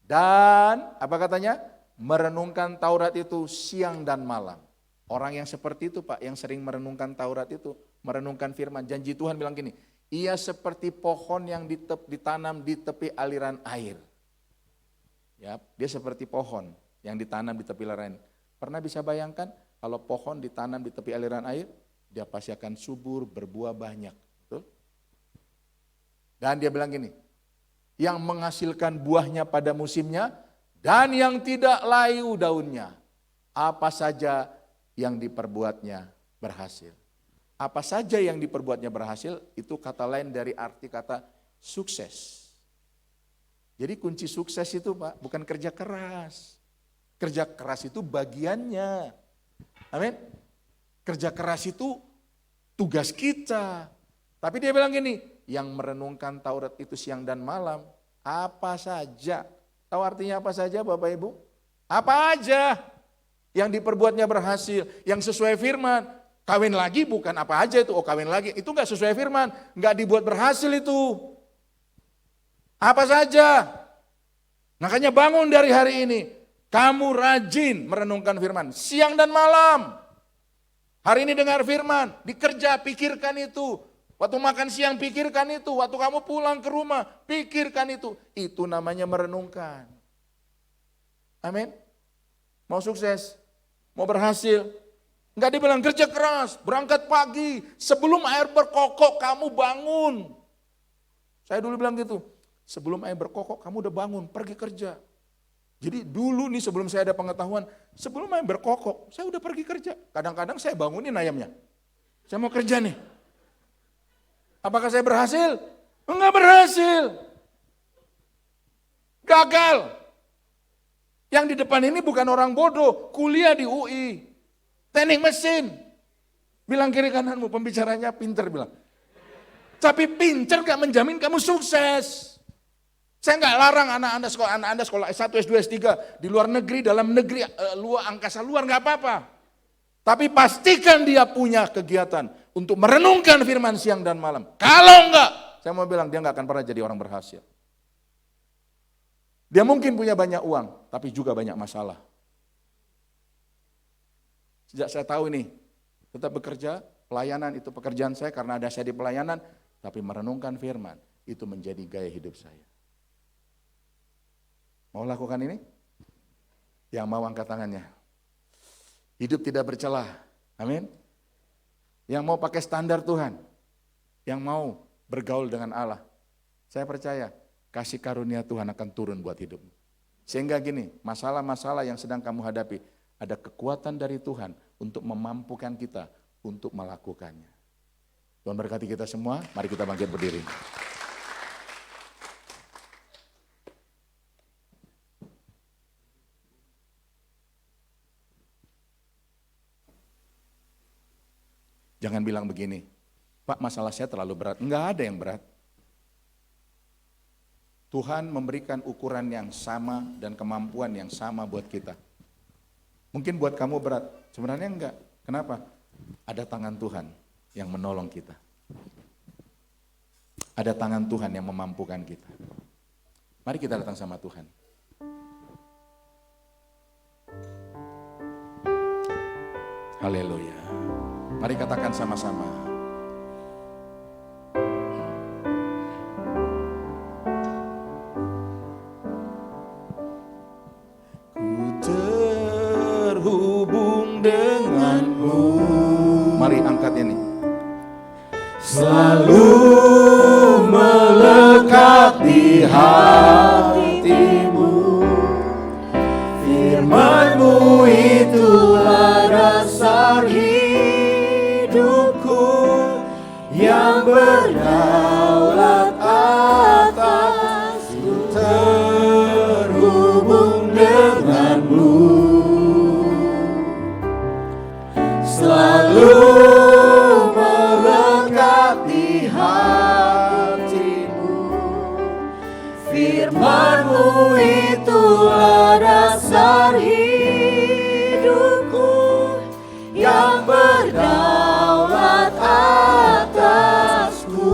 dan apa katanya? Merenungkan Taurat itu siang dan malam. Orang yang seperti itu Pak, yang sering merenungkan Taurat itu, merenungkan firman. Janji Tuhan bilang gini, Ia seperti pohon yang ditanam di tepi aliran air. Ya, dia seperti pohon yang ditanam di tepi aliran air. Pernah bisa bayangkan kalau pohon ditanam di tepi aliran air, dia pasti akan subur, berbuah banyak. Betul? Dan dia bilang gini, yang menghasilkan buahnya pada musimnya dan yang tidak layu daunnya. Apa saja yang diperbuatnya berhasil. Apa saja yang diperbuatnya berhasil, itu kata lain dari arti kata sukses. Jadi kunci sukses itu Pak, bukan kerja keras. Kerja keras itu bagiannya. Amin. Kerja keras itu tugas kita. Tapi dia bilang gini, yang merenungkan Taurat itu siang dan malam, apa saja. Tahu artinya apa saja Bapak Ibu? Apa aja yang diperbuatnya berhasil, yang sesuai firman. Kawin lagi bukan apa aja itu, oh kawin lagi, itu enggak sesuai firman, enggak dibuat berhasil itu. Apa saja. Makanya bangun dari hari ini, kamu rajin merenungkan firman, siang dan malam. Hari ini dengar firman, dikerja, pikirkan itu. Waktu makan siang pikirkan itu, waktu kamu pulang ke rumah, pikirkan itu. Itu namanya merenungkan. Amin. Mau sukses, mau berhasil, enggak dibilang kerja keras, berangkat pagi, sebelum air berkokok kamu bangun. Saya dulu bilang gitu, sebelum air berkokok kamu udah bangun, pergi kerja. Jadi dulu nih sebelum saya ada pengetahuan, sebelum air berkokok, saya udah pergi kerja. Kadang-kadang saya bangunin ayamnya, saya mau kerja nih. Apakah saya berhasil? Enggak berhasil. Gagal. Yang di depan ini bukan orang bodoh, kuliah di UI. Teknik mesin. Bilang kiri kananmu, pembicaranya pinter bilang. Tapi pinter gak menjamin kamu sukses. Saya gak larang anak-anak sekolah S1, S2, S3 di luar negeri, dalam negeri, luar angkasa luar gak apa-apa. Tapi pastikan dia punya kegiatan untuk merenungkan firman siang dan malam. Kalau enggak, saya mau bilang dia gak akan pernah jadi orang berhasil. Dia mungkin punya banyak uang, tapi juga banyak masalah. Sejak saya tahu ini, tetap bekerja, pelayanan itu pekerjaan saya karena ada saya di pelayanan, tapi merenungkan firman, itu menjadi gaya hidup saya. Mau lakukan ini? Yang mau angkat tangannya. Hidup tidak bercelah, amin. Yang mau pakai standar Tuhan, yang mau bergaul dengan Allah. Saya percaya, kasih karunia Tuhan akan turun buat hidupmu. Sehingga gini, masalah-masalah yang sedang kamu hadapi, ada kekuatan dari Tuhan untuk memampukan kita untuk melakukannya. Tuhan berkati kita semua, mari kita bangkit berdiri. Jangan bilang begini, Pak masalah saya terlalu berat. Enggak ada yang berat. Tuhan memberikan ukuran yang sama dan kemampuan yang sama buat kita. Mungkin buat kamu berat, sebenarnya enggak. Kenapa? Ada tangan Tuhan yang menolong kita. Ada tangan Tuhan yang memampukan kita. Mari kita datang sama Tuhan. Haleluya. Mari katakan sama-sama. Mari angkat ini. Selalu melekat di hatimu, firman-Mu itulah dasar hidupku yang berdaulat atasku, terhubung denganmu. Selalu melekat di hatimu, firman-Mu itulah dasar hidupku yang berdaulat atasku.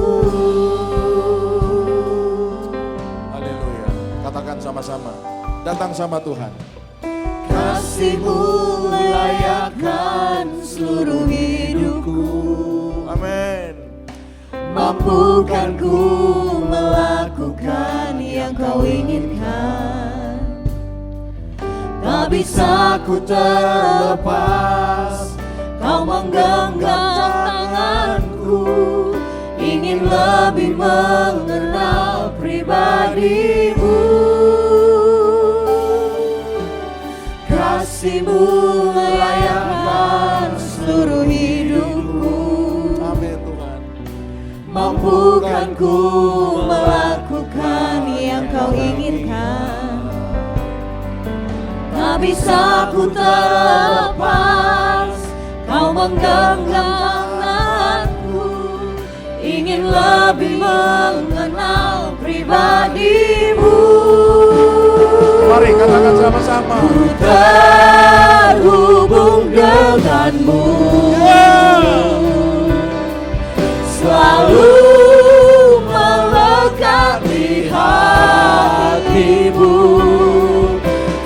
Haleluya. Katakan sama-sama, datang sama Tuhan. Kasih-Mu layakkan seluruh hidupku. Amin. mampukan ku melakukan yang kau inginkan. Tak bisa ku terlepas, kau menggenggam tanganku, ingin lebih mengenal pribadimu. Kasih-Mu melayakkan seluruh hidupku. Amin Tuhan. Mampukan ku melakukan yang kau inginkan. Tak bisa ku terlepas, kau menggenggam tanganku, ingin lebih mengenal pribadimu. Mari katakan sama-sama. Terhubung denganmu, selalu melekat di hatimu.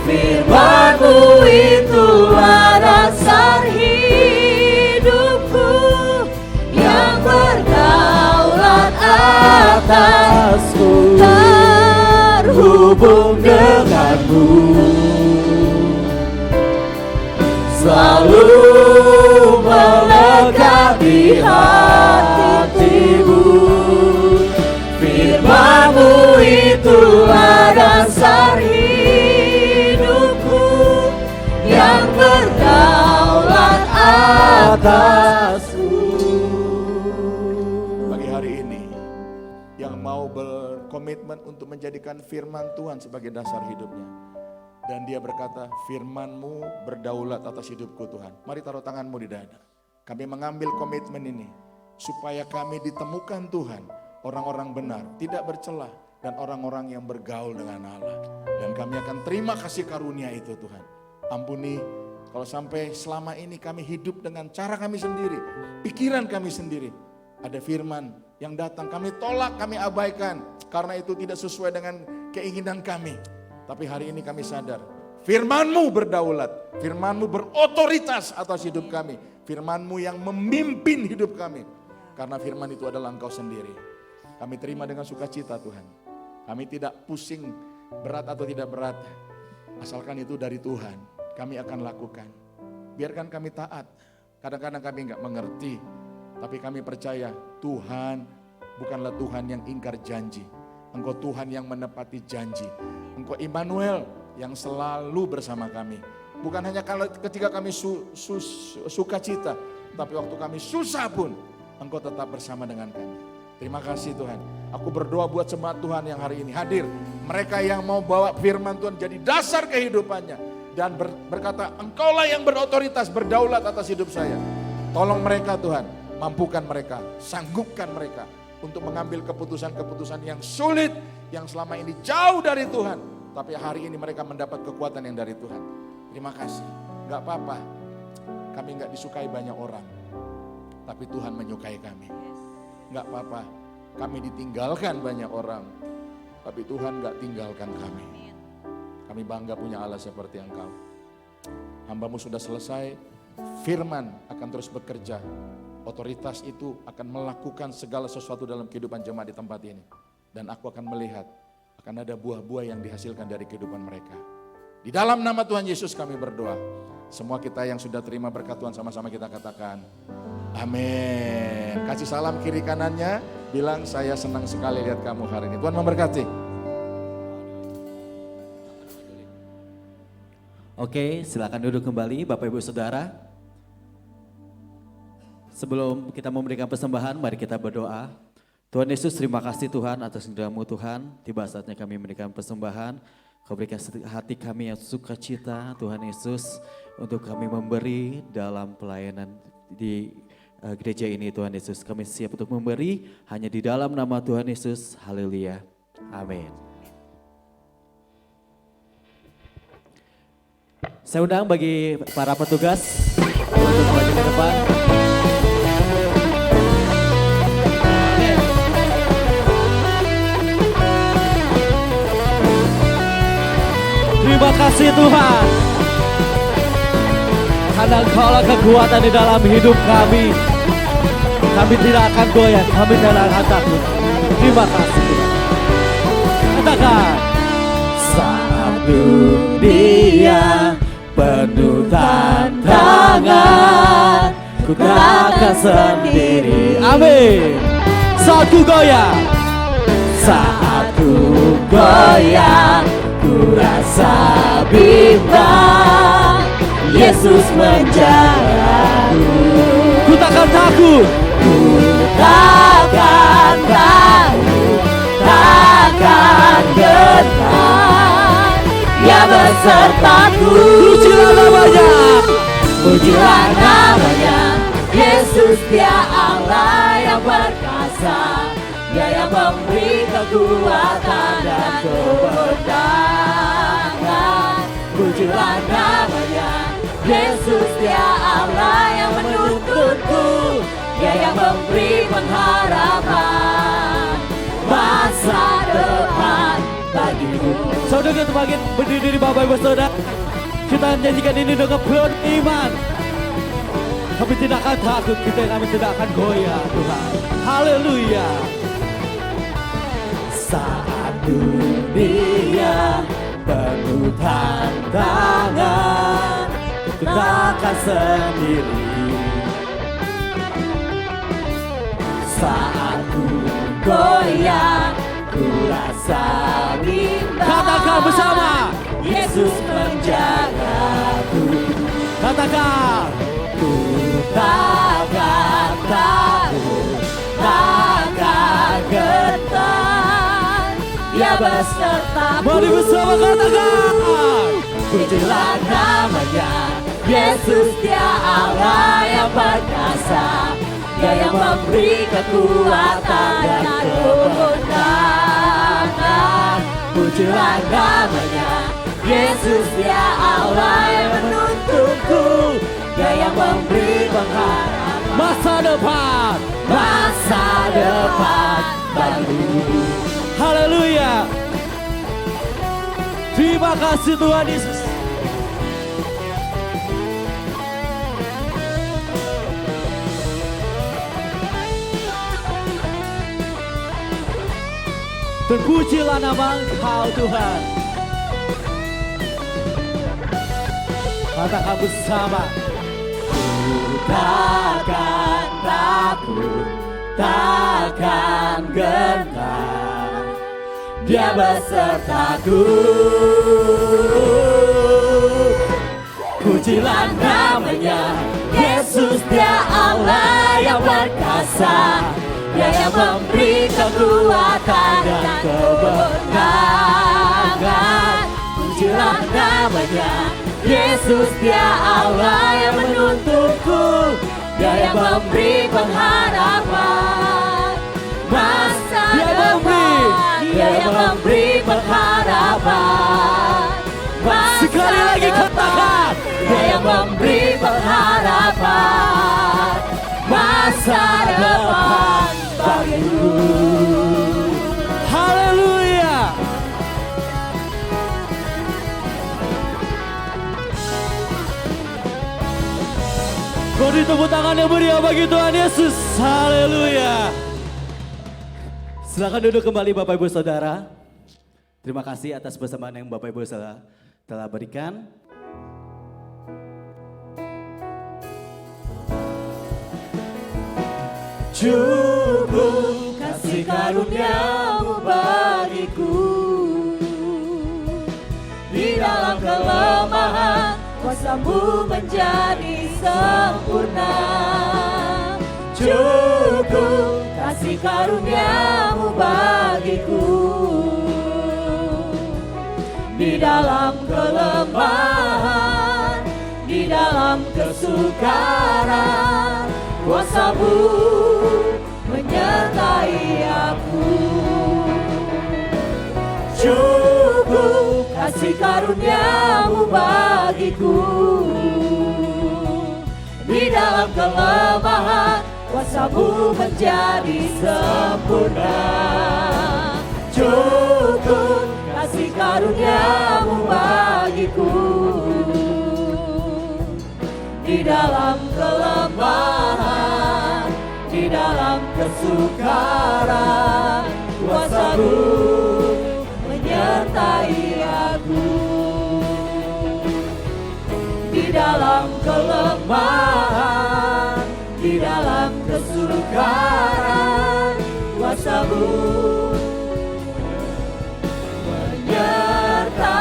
Firman-Mu itulah dasar hidupku, yang berdaulat atasku. Terhubung denganmu, selalu melekat di hatimu. Firman-Mu itulah dasar hidupku, yang berdaulat atasku. Pagi hari ini yang mau berkomitmen untuk menjadikan firman Tuhan sebagai dasar hidupnya. Dan dia berkata, firman-Mu berdaulat atas hidupku Tuhan. Mari taruh tanganmu di dada. Kami mengambil komitmen ini supaya kami ditemukan Tuhan orang-orang benar, tidak bercelah, dan orang-orang yang bergaul dengan Allah. Dan kami akan terima kasih karunia itu Tuhan. Ampuni kalau sampai selama ini kami hidup dengan cara kami sendiri, pikiran kami sendiri. Ada firman yang datang, kami tolak, kami abaikan, karena itu tidak sesuai dengan keinginan kami. Tapi hari ini kami sadar, firman-Mu berdaulat, firman-Mu berotoritas atas hidup kami. Firman-Mu yang memimpin hidup kami. Karena firman itu adalah Engkau sendiri. Kami terima dengan sukacita Tuhan. Kami tidak pusing berat atau tidak berat. Asalkan itu dari Tuhan, kami akan lakukan. Biarkan kami taat. Kadang-kadang kami enggak mengerti. Tapi kami percaya Tuhan bukanlah Tuhan yang ingkar janji. Engkau Tuhan yang menepati janji. Engkau Immanuel yang selalu bersama kami. Bukan hanya ketika kami sukacita, tapi waktu kami susah pun Engkau tetap bersama dengan kami. Terima kasih Tuhan. Aku berdoa buat jemaat Tuhan yang hari ini hadir. Mereka yang mau bawa firman Tuhan jadi dasar kehidupannya. Dan berkata, Engkaulah yang berotoritas, berdaulat atas hidup saya. Tolong mereka Tuhan, mampukan mereka, sanggupkan mereka untuk mengambil keputusan-keputusan yang sulit, yang selama ini jauh dari Tuhan. Tapi hari ini mereka mendapat kekuatan yang dari Tuhan. Terima kasih. Gak apa-apa, kami gak disukai banyak orang. Tapi Tuhan menyukai kami. Gak apa-apa, kami ditinggalkan banyak orang. Tapi Tuhan gak tinggalkan kami. Kami bangga punya Allah seperti Engkau. Hamba-Mu sudah selesai, firman akan terus bekerja. Otoritas itu akan melakukan segala sesuatu dalam kehidupan jemaat di tempat ini. Dan aku akan melihat, akan ada buah-buah yang dihasilkan dari kehidupan mereka. Di dalam nama Tuhan Yesus kami berdoa. Semua kita yang sudah terima berkat Tuhan sama-sama kita katakan, amin. Kasih salam kiri kanannya, bilang saya senang sekali lihat kamu hari ini. Tuhan memberkati. Oke, silakan duduk kembali Bapak Ibu Saudara. Sebelum kita memberikan persembahan, mari kita berdoa. Tuhan Yesus, terima kasih Tuhan atas anugerah-Mu Tuhan. Tiba saatnya kami memberikan persembahan. Kau berikan hati kami yang sukacita Tuhan Yesus untuk kami memberi dalam pelayanan di gereja ini Tuhan Yesus. Kami siap untuk memberi hanya di dalam nama Tuhan Yesus. Haleluya. Amin. Saya undang bagi para petugas untuk maju ke depan. Terima kasih Tuhan. Karena Engkaulah kekuatan di dalam hidup kami. Kami tidak akan goyah, kami tidak akan takut. Terima kasih Tuhan. Katakan, saat dunia penuh tantangan, ku takkan sendiri. Amin. Saat ku goyah, saat ku goyah, ku rasa bimbang, Yesus menjagaku. Ku takkan takut, ku takkan takut, takkan gentar, Dia besertaku. Pujilah namanya, pujilah namanya, Yesus Dia Allah yang perkasa, Dia yang memberi kekuatan dan kemenangan. Pujilah namanya, Yesus Dia Allah yang menuntunku, Dia yang memberi pengharapan masa depan bagiku. Saudara kita berdiri Bapak Ibu Saudara, kita menyanyikan ini dengan penuh iman. Kami tidak akan takut, kami tidak akan goyah Tuhan. Haleluya. Saat dunia penuh tantangan, ku takkan sendiri. Saat ku goyah, ku rasa bimbang. Katakan bersama, Yesus menjagaku. Katakan, ku takkan takut, takkan gentar, Dia besertaku. Mari bersama katakan, pujilah namanya, Yesus Dia Allah yang perkasa, Dia yang memberi kekuatan dan kemenangan. Pujilah namanya, Yesus Dia Allah yang menuntunku, Dia yang memberi pengharapan masa depan bagiku. Haleluya. Terima kasih Tuhan Yesus. Terpujilah nama Engkau Tuhan. Katakan bersama, ku takkan takut, takkan gentar, Dia besertaku. Pujilah namanya, Yesus Dia Allah yang perkasa, Dia yang memberi kekuatan dan kemenangan. Pujilah namanya, Yesus Dia Allah yang menuntunku, Dia yang memberi pengharapan masa depan. Dia yang memberi pengharapan masa sekali lagi katakan, Dia yang memberi pengharapan masa depan bagiku. Haleluya. Beri tepuk tangan yang meriah bagi Tuhan Yesus. Haleluya. Silakan duduk kembali Bapak Ibu Saudara. Terima kasih atas persembahan yang Bapak Ibu Saudara telah berikan. Cukup kasih karunia-Mu bagiku, di dalam kelemahan kuasa-Mu menjadi sempurna. Cukup kasih karunia-Mu bagiku, di dalam kelemahan, di dalam kesukaran, kuasa-Mu menyertai aku. Cukup kasih karunia-Mu bagiku, di dalam kelemahan kuasa-Mu menjadi sempurna. Cukup kasih karunia-Mu bagiku, di dalam kelemahan, di dalam sukara, kuasa-Mu menyertai aku. Di dalam kelemahan, di dalam kesukaran, kuasa-Mu menyertai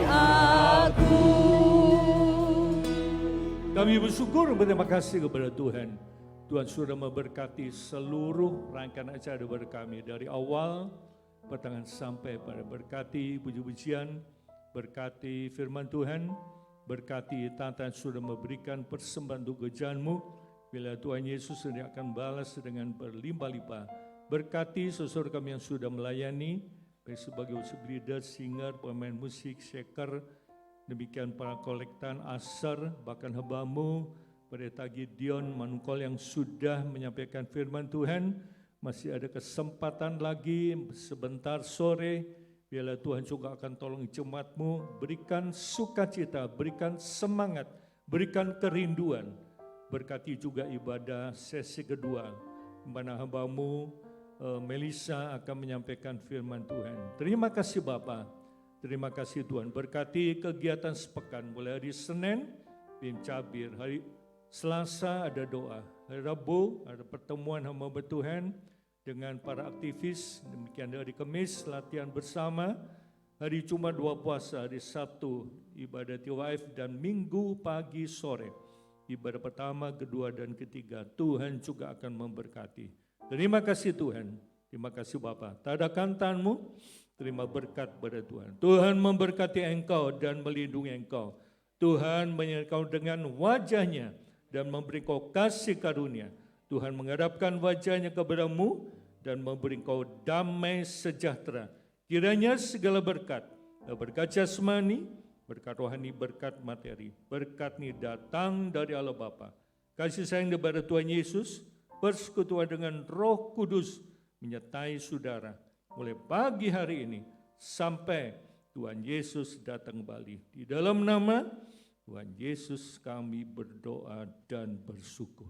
aku. Kami bersyukur berterima kasih kepada Tuhan. Tuhan sudah memberkati seluruh rangkaian acara daripada kami dari awal pertengahan sampai pada berkati puji-pujian, berkati firman Tuhan, berkati Tata sudah memberikan persembahan untuk kerjaan-Mu. Bila Tuhan Yesus sendiri akan balas dengan berlimpah-limpah. Berkati saudara kami yang sudah melayani, baik sebagai worship leader, singer, pemain musik, shaker, demikian para kolektan, asar, bahkan hamba-Mu, Pendeta Gideon Manungkol yang sudah menyampaikan firman Tuhan. Masih ada kesempatan lagi sebentar sore, biarlah Tuhan juga akan tolong jemaat-Mu, berikan sukacita, berikan semangat, berikan kerinduan. Berkati juga ibadah sesi kedua, di mana hamba-Mu Melissa akan menyampaikan firman Tuhan. Terima kasih Bapa, terima kasih Tuhan. Berkati kegiatan sepekan, mulai hari Senin, Bim Cabir, hari Selasa ada doa, hari Rabu ada pertemuan hamba Tuhan dengan para aktivis, demikian hari Kamis latihan bersama, hari Jumat dua puasa, hari Sabtu ibadah TWF, dan Minggu pagi sore ibadah pertama, kedua dan ketiga. Tuhan juga akan memberkati. Terima kasih Tuhan, terima kasih Bapa. Tadakan tangan-Mu, terima berkat pada Tuhan. Tuhan memberkati engkau dan melindungi engkau. Tuhan menyertai engkau dengan wajah-Nya dan memberi kau kasih karunia. Tuhan menghadapkan wajah-Nya kepada-Mu dan memberi kau damai sejahtera. Kiranya segala berkat jasmani, berkat rohani, berkat materi, berkat ini datang dari Allah Bapa. Kasih sayang daripada Tuhan Yesus, persekutuan dengan Roh Kudus menyertai saudara mulai pagi hari ini sampai Tuhan Yesus datang kembali. Di dalam nama Tuhan Yesus kami berdoa dan bersyukur.